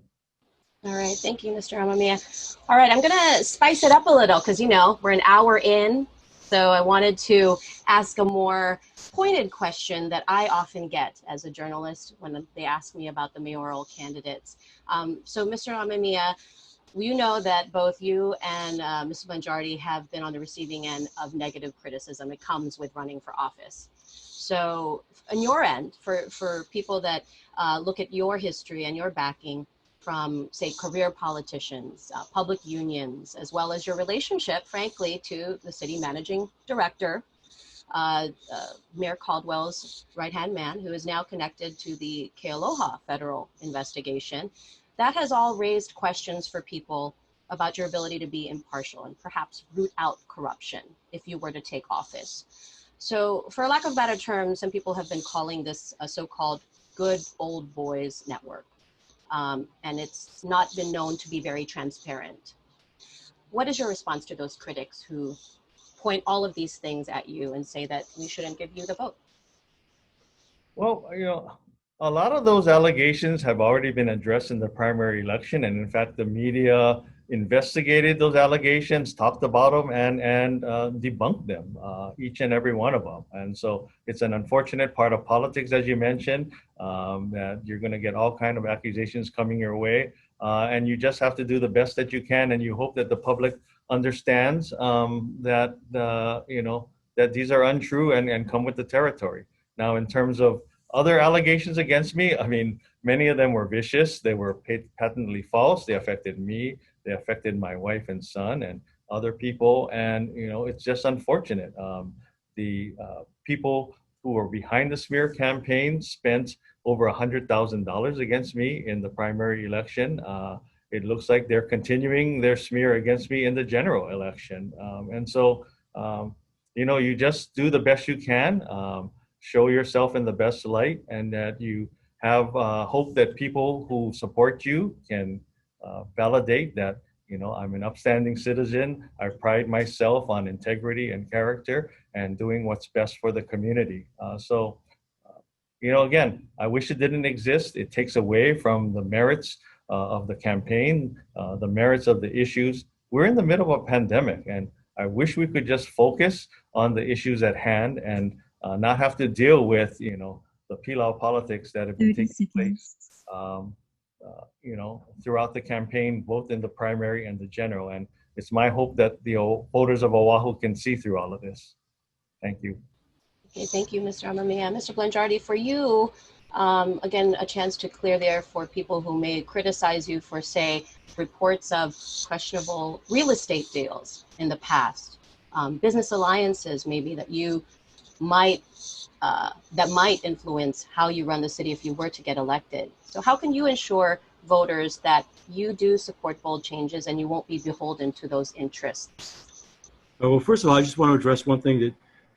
All right, thank you, Mr. Amamiya. All right, I'm gonna spice it up a little because we're an hour in, so I wanted to ask a more pointed question that I often get as a journalist when they ask me about the mayoral candidates. So, Mr. Amamiya, you know that both you and Mr. Blangiardi have been on the receiving end of negative criticism. It comes with running for office. So, on your end, for people that look at your history and your backing from, say, career politicians, public unions, as well as your relationship, frankly, to the city managing director, Mayor Caldwell's right-hand man, who is now connected to the Kealoha federal investigation, that has all raised questions for people about your ability to be impartial and perhaps root out corruption if you were to take office. So for lack of better terms, some people have been calling this a so-called good old boys network. And it's not been known to be very transparent. What is your response to those critics who point all of these things at you and say that we shouldn't give you the vote? Well, a lot of those allegations have already been addressed in the primary election. And in fact, the media investigated those allegations, talked about them, and debunked them, each and every one of them. And so it's an unfortunate part of politics, as you mentioned, that you're going to get all kinds of accusations coming your way. And you just have to do the best that you can. And you hope that the public understands that these are untrue and come with the territory. Now, in terms of other allegations against me, I mean, many of them were vicious. They were patently false. They affected me. They affected my wife and son and other people. And, it's just unfortunate. The people who were behind the smear campaign spent over $100,000 against me in the primary election. It looks like they're continuing their smear against me in the general election. And so, you just do the best you can. Show yourself in the best light, and that you have hope that people who support you can validate that, I'm an upstanding citizen. I pride myself on integrity and character and doing what's best for the community. Again, I wish it didn't exist. It takes away from the merits of the campaign, the merits of the issues. We're in the middle of a pandemic, and I wish we could just focus on the issues at hand and not have to deal with, the pilau politics that have been taking place, throughout the campaign, both in the primary and the general. And it's my hope that the voters of Oahu can see through all of this. Thank you. Okay, thank you, Mr. Amamiya. Mr. Blangiardi, for you, again, a chance to clear there for people who may criticize you for, say, reports of questionable real estate deals in the past, business alliances maybe that you might influence how you run the city if you were to get elected. So how can you ensure voters that you do support bold changes and you won't be beholden to those interests? Well, first of all, I just want to address one thing that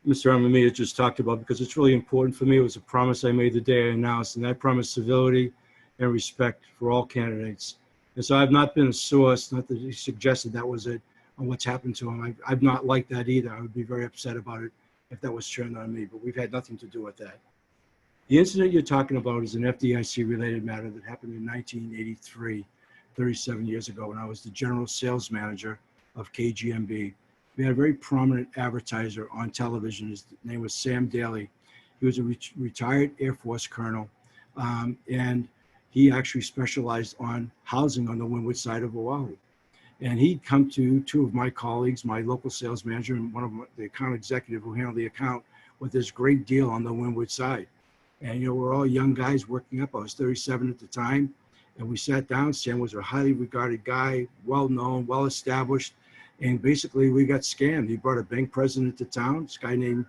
Mr. Amamiya just talked about, because it's really important for me. It was a promise I made the day I announced, and I promised civility and respect for all candidates. And so I've not been a source, not that he suggested that was it, on what's happened to him. I've not liked that either. I would be very upset about it if that was turned on me, but we've had nothing to do with that. The incident you're talking about is an FDIC-related matter that happened in 1983, 37 years ago, when I was the general sales manager of KGMB. we had a very prominent advertiser on television. His name was Sam Daly. He was a retired Air Force colonel, and he actually specialized on housing on the windward side of Oahu. And he'd come to two of my colleagues, my local sales manager and one of the account executive who handled the account, with this great deal on the windward side. And, you know, we're all young guys working up. I was 37 at the time. And we sat down. Sam was a highly regarded guy, well-known, well-established. And basically, we got scammed. He brought a bank president to town, this guy named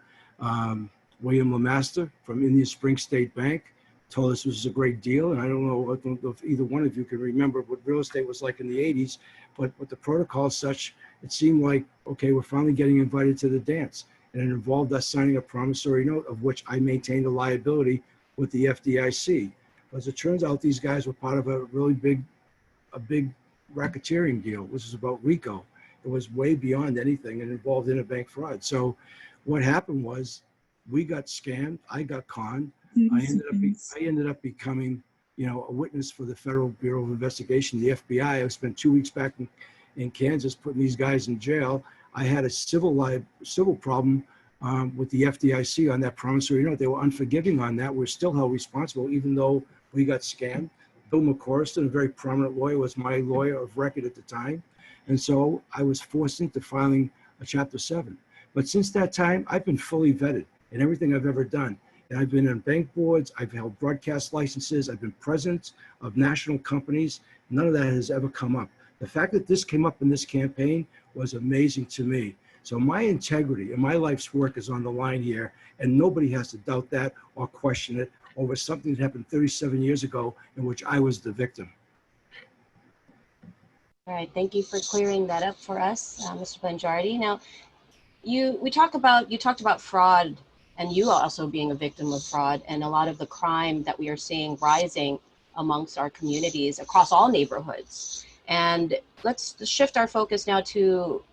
William Lemaster from Indian Springs State Bank, told us this was a great deal. And I don't know if either one of you can remember what real estate was like in the 80s, but with the protocol as such, it seemed like, okay, we're finally getting invited to the dance. And it involved us signing a promissory note of which I maintained a liability with the FDIC. But as it turns out, these guys were part of a really big racketeering deal, which is about RICO. It was way beyond anything and involved interbank fraud. So what happened was we got scammed. I got conned. I ended up becoming, you know, a witness for the Federal Bureau of Investigation, the FBI. I spent 2 weeks back in Kansas putting these guys in jail. I had a civil problem with the FDIC on that promissory note. They were unforgiving on that. We're still held responsible, even though we got scammed. Bill McCorriston, a very prominent lawyer, was my lawyer of record at the time. And so I was forced into filing a Chapter 7. But since that time, I've been fully vetted in everything I've ever done. And I've been on bank boards, I've held broadcast licenses, I've been president of national companies. None of that has ever come up. The fact that this came up in this campaign was amazing to me. So my integrity and my life's work is on the line here, and nobody has to doubt that or question it over something that happened 37 years ago in which I was the victim. All right, thank you for clearing that up for us, Mr. Blangiardi. Now, you talked about fraud, and you also being a victim of fraud, and a lot of the crime that we are seeing rising amongst our communities across all neighborhoods. And let's shift our focus now to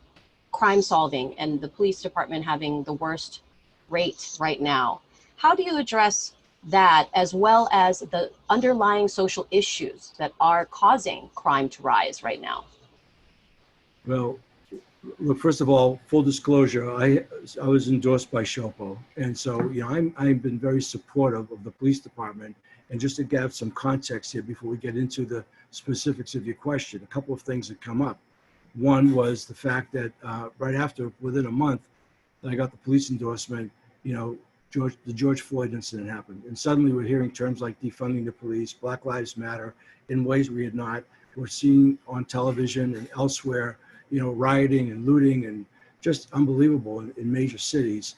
crime solving and the police department having the worst rate right now. How do you address that, as well as the underlying social issues that are causing crime to rise right now? Well, look, first of all, full disclosure, I was endorsed by SHOPO. And so, you know, I've been very supportive of the police department. And just to give some context here before we get into the specifics of your question, a couple of things that come up. One was the fact that right after, within a month, that I got the police endorsement, you know, the George Floyd incident happened. And suddenly we're hearing terms like defunding the police, Black Lives Matter, in ways we had not. We're seeing on television and elsewhere, you know, rioting and looting and just unbelievable in major cities.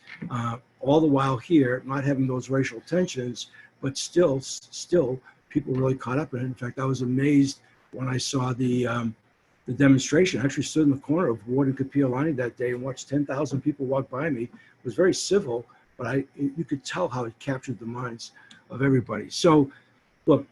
All the while here, not having those racial tensions, but still people really caught up in it. In fact, I was amazed when I saw the demonstration. I actually stood in the corner of Ward and Kapiolani that day and watched 10,000 people walk by me. It was very civil, but you could tell how it captured the minds of everybody. So, look,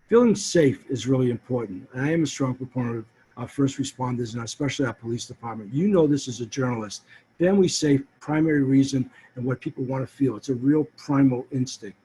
feeling safe is really important. And I am a strong proponent of our first responders and especially our police department. You know this as a journalist. Family safe, primary reason, and what people want to feel. It's a real primal instinct.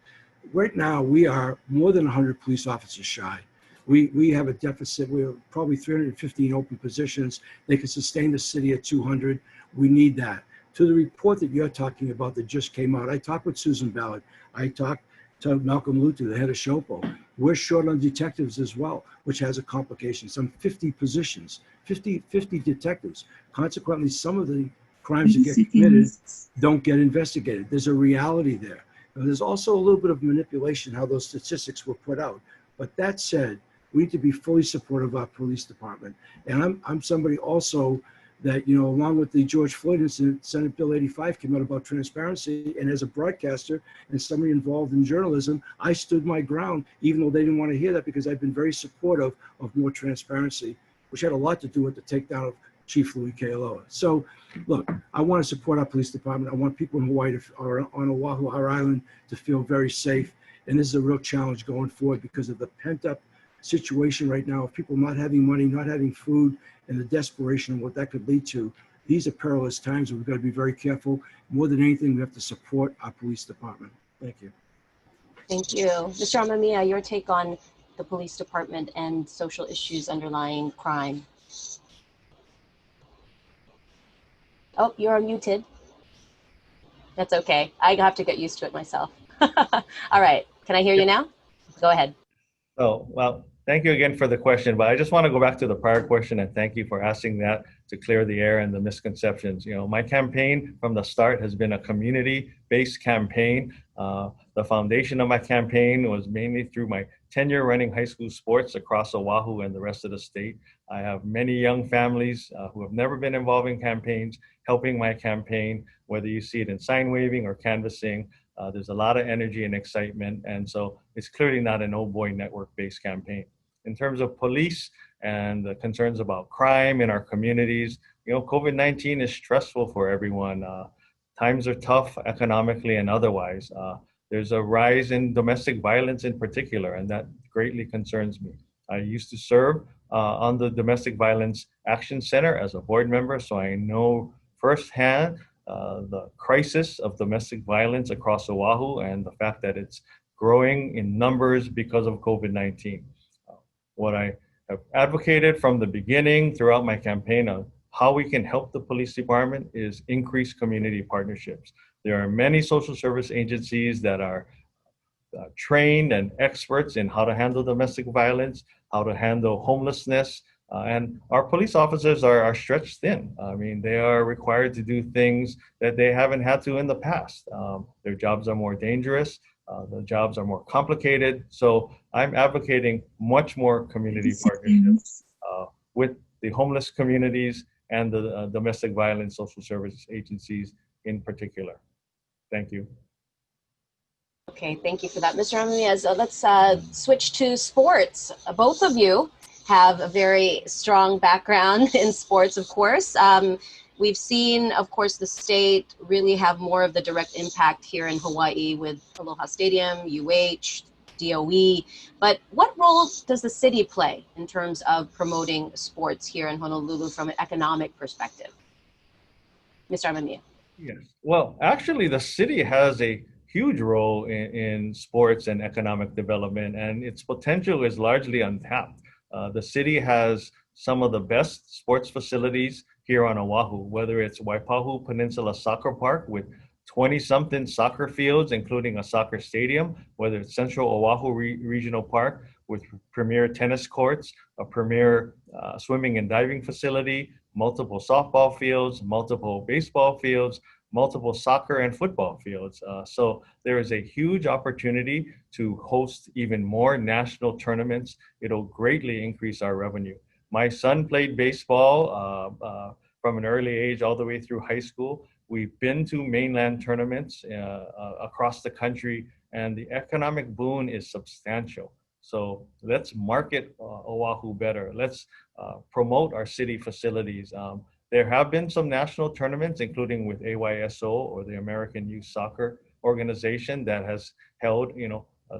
Right now, we are more than 100 police officers shy. We have a deficit. We have probably 315 open positions. They can sustain the city at 200. We need that. To the report that you're talking about that just came out, I talked with Susan Ballard. I talked to Malcolm Lutu, the head of SHOPO. We're short on detectives as well, which has a complication. Some 50 positions, 50 detectives. Consequently, some of the crimes that get committed don't get investigated. There's a reality there. And there's also a little bit of manipulation how those statistics were put out. But that said, we need to be fully supportive of our police department. And I'm somebody also that, you know, along with the George Floyd incident, Senate Bill 85 came out about transparency. And as a broadcaster and somebody involved in journalism, I stood my ground, even though they didn't want to hear that, because I've been very supportive of more transparency, which had a lot to do with the takedown of Chief Louis Kealoha. So, look, I want to support our police department. I want people in Hawaii or on Oahu, our island, to feel very safe. And this is a real challenge going forward because of the pent-up situation right now of people not having money, not having food, and the desperation of what that could lead to. These are perilous times, and we've got to be very careful. More than anything, we have to support our police department. Thank you. Thank you. Mr. Amamiya, your take on the police department and social issues underlying crime. Oh, you're muted. That's okay. I have to get used to it myself. All right. Can I hear you now? Go ahead. Oh, well, thank you again for the question, but I just want to go back to the prior question and thank you for asking that to clear the air and the misconceptions. You know, my campaign from the start has been a community-based campaign. The foundation of my campaign was mainly through my tenure running high school sports across Oahu and the rest of the state. I have many young families who have never been involved in campaigns helping my campaign, whether you see it in sign waving or canvassing. There's a lot of energy and excitement, and so it's clearly not an old boy network-based campaign. In terms of police and the concerns about crime in our communities, you know, COVID-19 is stressful for everyone. Times are tough economically and otherwise. There's a rise in domestic violence in particular, and that greatly concerns me. I used to serve on the Domestic Violence Action Center as a board member, so I know firsthand the crisis of domestic violence across Oahu and the fact that it's growing in numbers because of COVID-19. What I have advocated from the beginning throughout my campaign on how we can help the police department is increase community partnerships. There are many social service agencies that are trained and experts in how to handle domestic violence, how to handle homelessness, and our police officers are stretched thin. I mean, they are required to do things that they haven't had to in the past. Their jobs are more dangerous. The jobs are more complicated. So I'm advocating much more community partnerships with the homeless communities and the domestic violence social service agencies in particular. Thank you. Okay, thank you for that, Mr. Amamiya. So let's switch to sports. Both of you have a very strong background in sports, of course. We've seen, of course, the state really have more of the direct impact here in Hawaii with Aloha Stadium, UH, DOE. But what role does the city play in terms of promoting sports here in Honolulu from an economic perspective? Mr. Amamiya. Yes. Well, actually, the city has a huge role in sports and economic development, and its potential is largely untapped. The city has some of the best sports facilities here on Oahu, whether it's Waipahu Peninsula Soccer Park with 20-something soccer fields, including a soccer stadium, whether it's Central Oahu Regional Park with premier tennis courts, a premier swimming and diving facility, multiple softball fields, multiple baseball fields, multiple soccer and football fields. So there is a huge opportunity to host even more national tournaments. It'll greatly increase our revenue. My son played baseball from an early age all the way through high school. We've been to mainland tournaments across the country, and the economic boon is substantial. So let's market Oahu better. Let's promote our city facilities. There have been some national tournaments, including with AYSO or the American Youth Soccer Organization, that has held,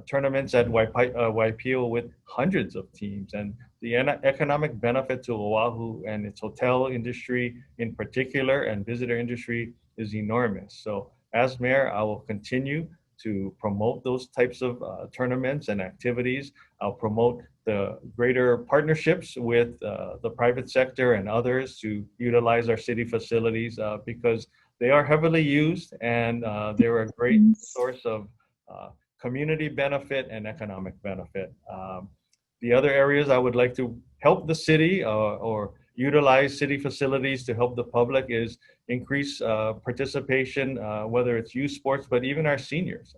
tournaments at Waipio with hundreds of teams. And the economic benefit to Oahu and its hotel industry in particular and visitor industry is enormous. So as mayor, I will continue to promote those types of tournaments and activities. I'll promote the greater partnerships with the private sector and others to utilize our city facilities because they are heavily used and they're a great source of community benefit and economic benefit. The other areas I would like to help the city or utilize city facilities to help the public is increase participation, whether it's youth sports, but even our seniors.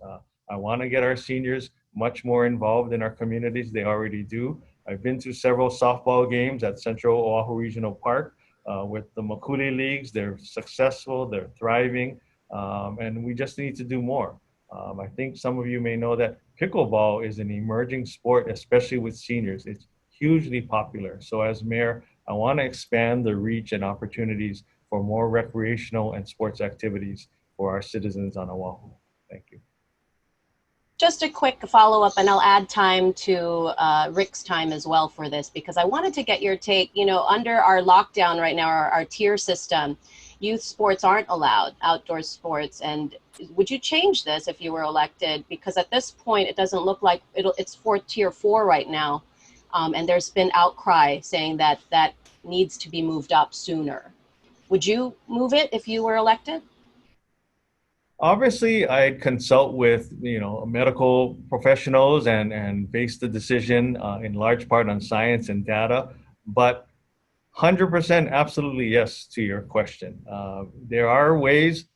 I want to get our seniors much more involved in our communities. They already do. I've been to several softball games at Central Oahu Regional Park with the Makuli Leagues. They're successful, they're thriving, and we just need to do more. I think some of you may know that pickleball is an emerging sport, especially with seniors. It's hugely popular. So as mayor, I want to expand the reach and opportunities for more recreational and sports activities for our citizens on Oahu. Thank you. Just a quick follow-up, and I'll add time to Rick's time as well for this, because I wanted to get your take. Under our lockdown right now, our tier system, youth sports aren't allowed, outdoor sports. And would you change this if you were elected? Because at this point, it doesn't look like it's for tier 4 right now. And there's been outcry saying that that needs to be moved up sooner. Would you move it if you were elected? Obviously, I'd consult with medical professionals and base the decision in large part on science and data. But 100% absolutely yes to your question. There are ways.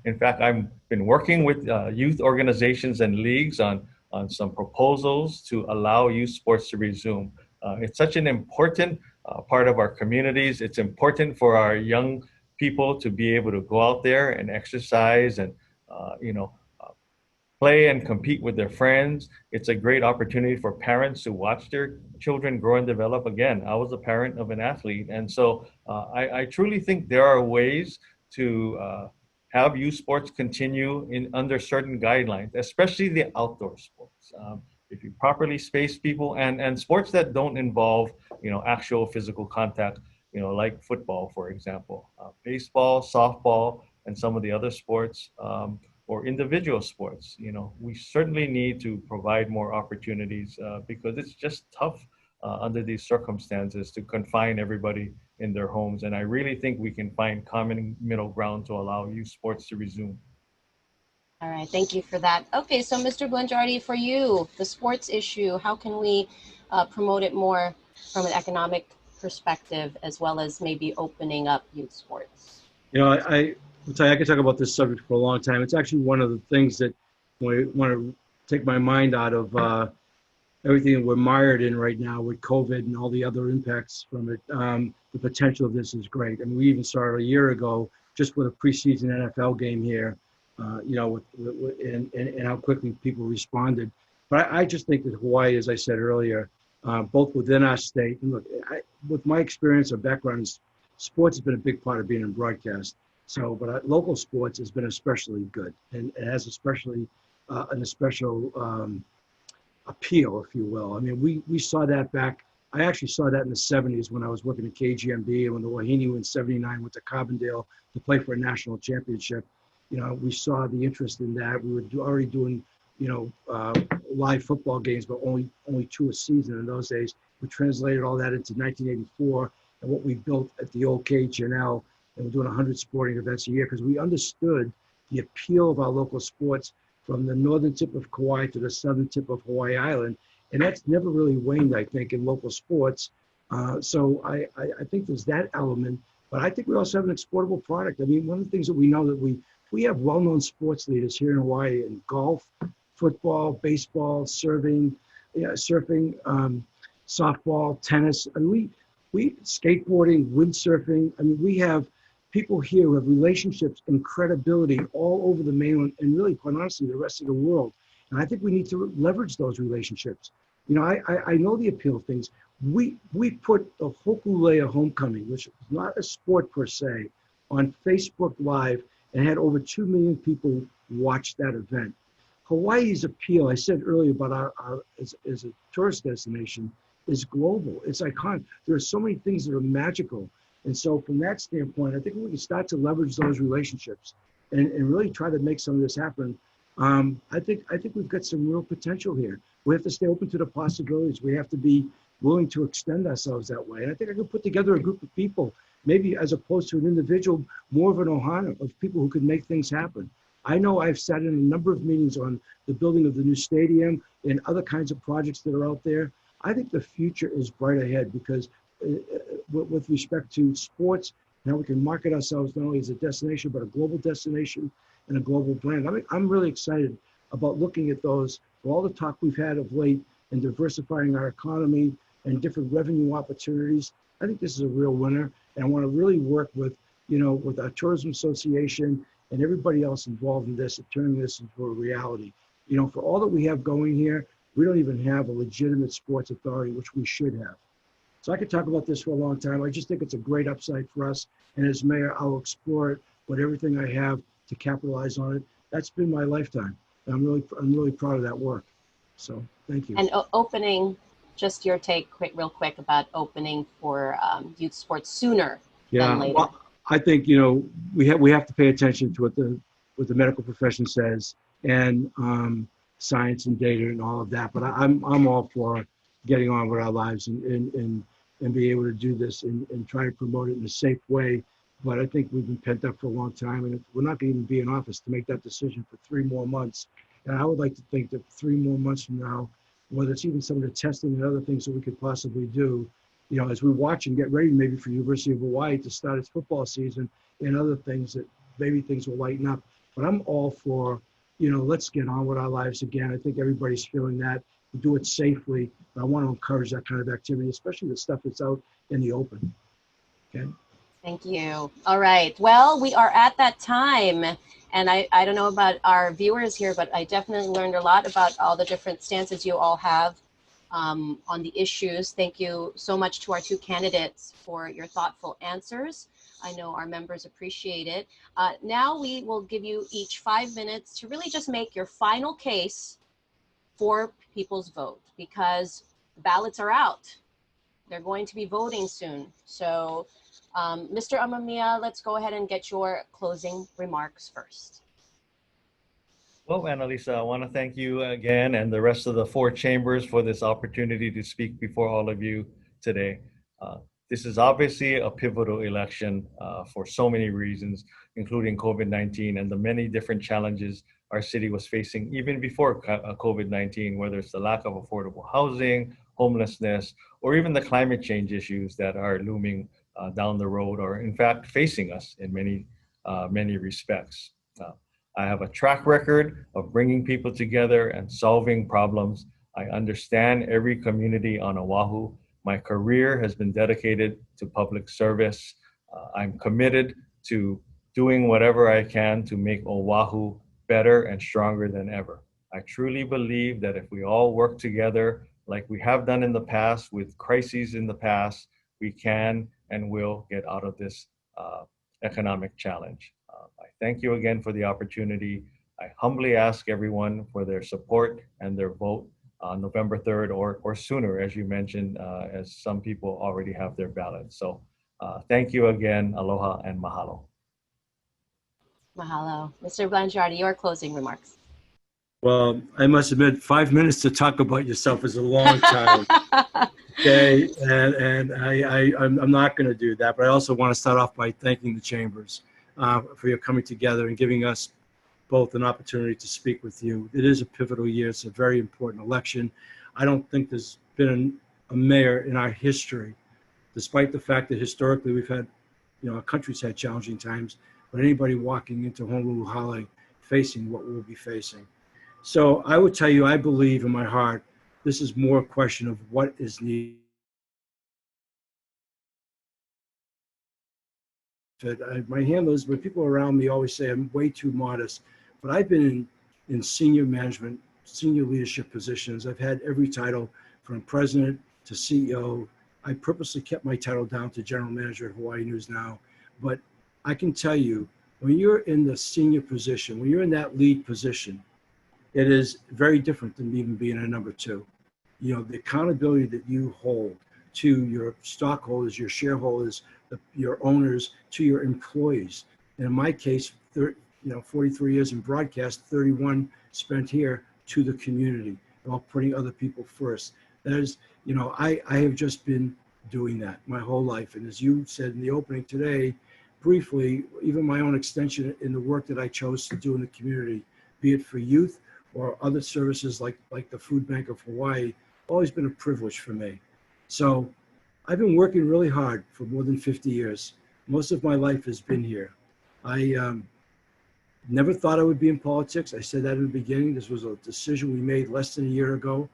In fact, I've been working with youth organizations and leagues on some proposals to allow youth sports to resume. It's such an important part of our communities. It's important for our young people to be able to go out there and exercise and uh, you know uh, play and compete with their friends. It's a great opportunity for parents to watch their children grow and develop. Again, I was a parent of an athlete, and so I truly think there are ways to have youth sports continue in under certain guidelines, especially the outdoor sports. If you properly space people and sports that don't involve actual physical contact, like football, for example, baseball, softball, and some of the other sports. Or individual sports. We certainly need to provide more opportunities because it's just tough under these circumstances to confine everybody in their homes. And I really think we can find common middle ground to allow youth sports to resume. All right, thank you for that. Okay, so Mr. Blangiardi, for you, the sports issue, how can we promote it more from an economic perspective as well as maybe opening up youth sports? I'll tell you, I could talk about this subject for a long time. It's actually one of the things that when I want to take my mind out of everything that we're mired in right now with COVID and all the other impacts from it. The potential of this is great. I mean, we even started a year ago just with a preseason NFL game here, and how quickly people responded. But I just think that Hawaii, as I said earlier, both within our state, and look, with my experience or background, sports has been a big part of being in broadcast. So, but local sports has been especially good, and it has especially an special appeal, if you will. I mean, we saw that back. I actually saw that in the 70s when I was working at KGMB, and when the Wahine in '79 went to Carbondale to play for a national championship. We saw the interest in that. We were already doing, live football games, but only 2 a season in those days. We translated all that into 1984 and what we built at the old KGNL. And we're doing 100 sporting events a year because we understood the appeal of our local sports from the northern tip of Kauai to the southern tip of Hawaii Island. And that's never really waned, I think, in local sports. So I think there's that element. But I think we also have an exportable product. I mean, one of the things that we know that we have well-known sports leaders here in Hawaii in golf, football, baseball, surfing, softball, tennis. I mean, we skateboarding, windsurfing. I mean, we have people here who have relationships and credibility all over the mainland and really, quite honestly, the rest of the world. And I think we need to leverage those relationships. I know the appeal of things. We put the Hokulea Homecoming, which is not a sport per se, on Facebook Live and had over 2 million people watch that event. Hawaii's appeal, I said earlier about our as a tourist destination, is global. It's iconic. There are so many things that are magical. And so from that standpoint, I think we can start to leverage those relationships and really try to make some of this happen. I think we've got some real potential here. We have to stay open to the possibilities. We have to be willing to extend ourselves that way. And I think I could put together a group of people, maybe as opposed to an individual, more of an ohana of people who could make things happen. I know I've sat in a number of meetings on the building of the new stadium and other kinds of projects that are out there. I think the future is bright ahead because with respect to sports, now we can market ourselves not only as a destination, but a global destination and a global brand. I'm really excited about looking at those, for all the talk we've had of late and diversifying our economy and different revenue opportunities. I think this is a real winner. And I want to really work with, with our tourism association and everybody else involved in this and turning this into a reality. For all that we have going here, we don't even have a legitimate sports authority, which we should have. So I could talk about this for a long time. I just think it's a great upside for us. And as mayor, I'll explore it with everything I have to capitalize on it. That's been my lifetime. And I'm really proud of that work. So thank you. And opening, just your take real quick about opening for youth sports sooner than later. Well, I think, we have to pay attention to what the medical profession says and science and data and all of that. But I'm all for getting on with our lives and be able to do this and try to promote it in a safe way, but I think we've been pent up for a long time, and we're not going to be in office to make that decision for 3 more months. And I would like to think that 3 more months from now, whether it's even some of the testing and other things that we could possibly do, you know, as we watch and get ready maybe for University of Hawaii to start its football season and other things, that maybe things will lighten up. But I'm all for, you know, let's get on with our lives again. I think everybody's feeling that. We do it safely. But I want to encourage that kind of activity, especially the stuff that's out in the open. Okay. Thank you. All right. Well, we are at that time. And I don't know about our viewers here, but I definitely learned a lot about all the different stances you all have on the issues. Thank you so much to our two candidates for your thoughtful answers. I know our members appreciate it. Now we will give you each 5 minutes to really just make your final case for people's vote, because ballots are out. They're going to be voting soon. So Mr. Amamiya, let's go ahead and get your closing remarks first. Well, Annalisa, I want to thank you again and the rest of the 4 chambers for this opportunity to speak before all of you today. This is obviously a pivotal election for so many reasons, including COVID-19 and the many different challenges our city was facing even before COVID-19, whether it's the lack of affordable housing, homelessness, or even the climate change issues that are looming down the road, or in fact facing us in many respects. I have a track record of bringing people together and solving problems. I understand every community on Oahu. My career has been dedicated to public service. I'm committed to doing whatever I can to make Oahu better and stronger than ever. I truly believe that if we all work together like we have done in the past with crises in the past, we can and will get out of this economic challenge. I thank you again for the opportunity. I humbly ask everyone for their support and their vote on November 3rd or sooner, as you mentioned, as some people already have their ballots. So thank you again. Aloha and mahalo. Mahalo. Mr. Blangiardi, your closing remarks. Well, I must admit, 5 minutes to talk about yourself is a long time. Okay, and I'm not going to do that, but I also want to start off by thanking the chambers for your coming together and giving us both an opportunity to speak with you. It is a pivotal year. It's a very important election. I don't think there's been a mayor in our history, despite the fact that historically we've had, you know, our country's had challenging times, but anybody walking into Honolulu Hale facing what we'll be facing. So I would tell you, I believe in my heart, this is more a question of what is needed. My handlers, but people around me always say I'm way too modest, but I've been in senior management, senior leadership positions. I've had every title from president to CEO. I purposely kept my title down to general manager at Hawaii News Now, but I can tell you, when you're in the senior position, when you're in that lead position, it is very different than even being a number 2. You know, the accountability that you hold to your stockholders, your shareholders, your owners, to your employees. And in my case, 43 years in broadcast, 31 spent here, to the community, while putting other people first. That is, you know, I have just been doing that my whole life. And as you said in the opening today, briefly, even my own extension in the work that I chose to do in the community, be it for youth or other services like the Food Bank of Hawaii, always been a privilege for me. So I've been working really hard for more than 50 years. Most of my life has been here. I never thought I would be in politics. I said that in the beginning. This was a decision we made less than a year ago.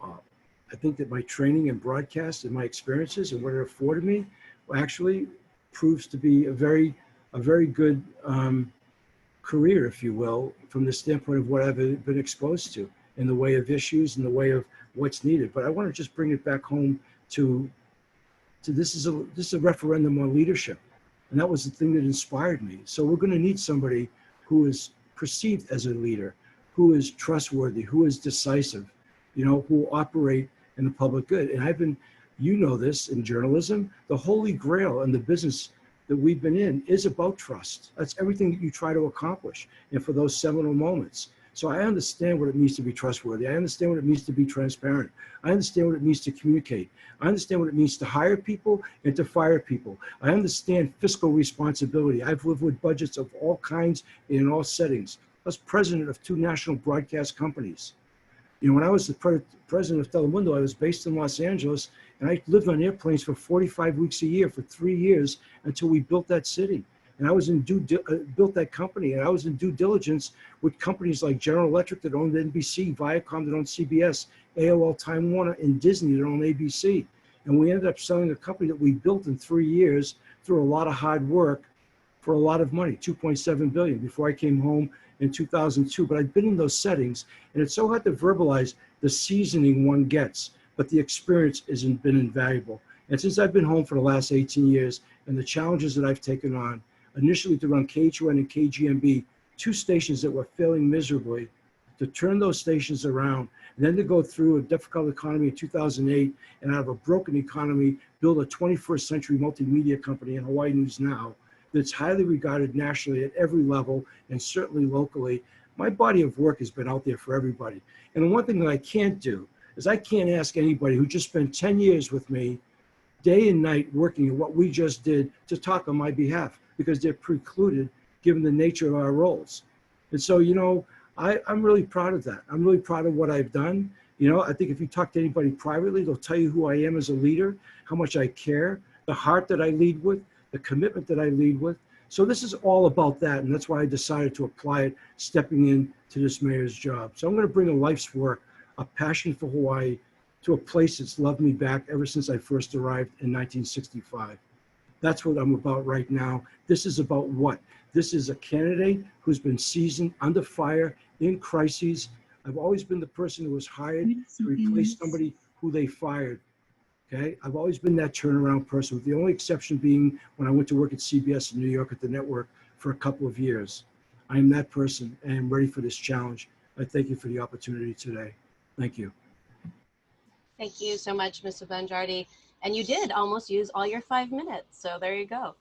I think that my training in broadcast and my experiences and what it afforded me actually proves to be a very good career, if you will, from the standpoint of what I've been exposed to in the way of issues, in the way of what's needed. But I want to just bring it back home to this is a referendum on leadership. And that was the thing that inspired me. So we're going to need somebody who is perceived as a leader, who is trustworthy, who is decisive, you know, who will operate in the public good. And I've been, you know this, in journalism, the holy grail in the business that we've been in is about trust. That's everything that you try to accomplish. And for those seminal moments, So I understand what it means to be trustworthy. I understand what it means to be transparent. I understand what it means to communicate. I understand what it means to hire people and to fire people. I understand fiscal responsibility. I've lived with budgets of all kinds in all settings. I was president of 2 national broadcast companies. You know, when I was the president of Telemundo, I was based in Los Angeles, and I lived on airplanes for 45 weeks a year for 3 years until we built that city. And I was in built that company, and I was in due diligence with companies like General Electric that owned NBC, Viacom that owned CBS, AOL, Time Warner, and Disney that owned ABC. And we ended up selling a company that we built in 3 years through a lot of hard work for a lot of money, $2.7 billion, before I came home in 2002. But I've been in those settings, and it's so hard to verbalize the seasoning one gets, but the experience has been invaluable. And since I've been home for the last 18 years, and the challenges that I've taken on, initially to run KHON and KGMB, 2 stations that were failing miserably, to turn those stations around, and then to go through a difficult economy in 2008, and out of a broken economy, build a 21st century multimedia company in Hawaii News Now that's highly regarded nationally at every level and certainly locally. My body of work has been out there for everybody. And the one thing that I can't do is I can't ask anybody who just spent 10 years with me, day and night working at what we just did, to talk on my behalf, because they're precluded given the nature of our roles. And so, you know, I'm really proud of that. I'm really proud of what I've done. You know, I think if you talk to anybody privately, they'll tell you who I am as a leader, how much I care, the heart that I lead with, the commitment that I lead with. So this is all about that, and that's why I decided to apply it, stepping into this mayor's job. So I'm going to bring a life's work, a passion for Hawaii, to a place that's loved me back ever since I first arrived in 1965. That's what I'm about right now. This is about what? This is a candidate who's been seasoned, under fire, in crises. I've always been the person who was hired to replace somebody who they fired. Okay, I've always been that turnaround person, with the only exception being when I went to work at CBS in New York at the network for a couple of years. I am that person, and I'm ready for this challenge. I thank you for the opportunity today. Thank you. Thank you so much, Mr. Blangiardi. And you did almost use all your 5 minutes, so there you go.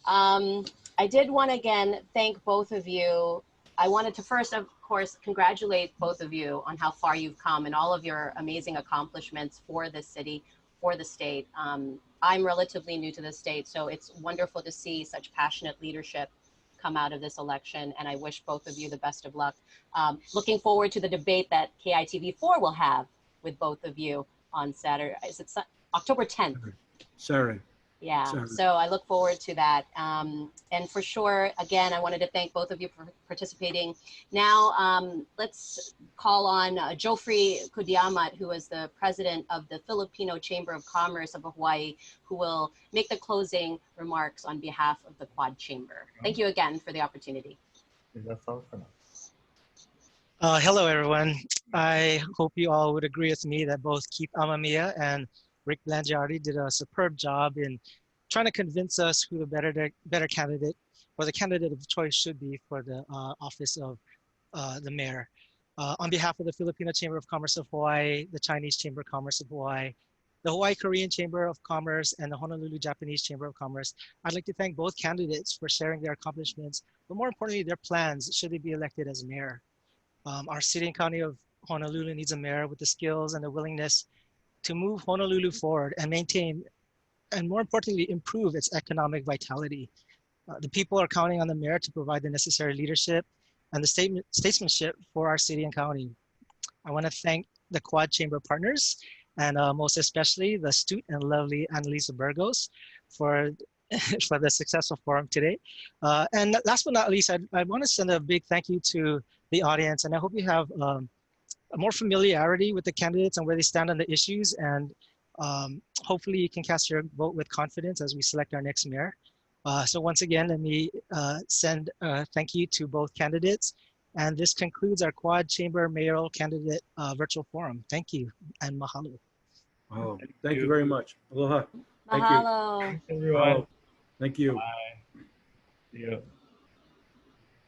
I did want to again thank both of you. I wanted to first, of course, congratulate both of you on how far you've come and all of your amazing accomplishments for this city, for the state. I'm relatively new to the state, so it's wonderful to see such passionate leadership come out of this election, and I wish both of you the best of luck. Looking forward to the debate that KITV-4 will have with both of you on Saturday. Is it October 10th? Sorry. Yeah, Sorry. so I look forward to that. And for sure, again, I wanted to thank both of you for participating. Now, let's call on Geoffrey Kudiamat, who is the president of the Filipino Chamber of Commerce of Hawaii, who will make the closing remarks on behalf of the Quad Chamber. Thank you again for the opportunity. That's all for now. Hello, everyone. I hope you all would agree with me that both Keith Amamiya and Rick Blangiardi did a superb job in trying to convince us who the better candidate, or the candidate of choice should be for the office of the mayor. On behalf of the Filipino Chamber of Commerce of Hawaii, the Chinese Chamber of Commerce of Hawaii, the Hawaii Korean Chamber of Commerce, and the Honolulu Japanese Chamber of Commerce, I'd like to thank both candidates for sharing their accomplishments, but more importantly, their plans should they be elected as mayor. Our city and county of Honolulu needs a mayor with the skills and the willingness to move Honolulu forward and maintain, and more importantly, improve its economic vitality. The people are counting on the mayor to provide the necessary leadership and the statesmanship for our city and county. I want to thank the Quad Chamber partners, and most especially the astute and lovely Annalisa Burgos for the successful forum today. And last but not least, I want to send a big thank you to the audience, and I hope you have more familiarity with the candidates and where they stand on the issues, and hopefully you can cast your vote with confidence as we select our next mayor. So once again, let me send a thank you to both candidates, and this concludes our Quad Chamber Mayoral Candidate Virtual Forum. Thank you, and mahalo. Oh, thank you very much. Aloha. Thank you. Mahalo. Thanks, everyone. Thank you. Bye. See you.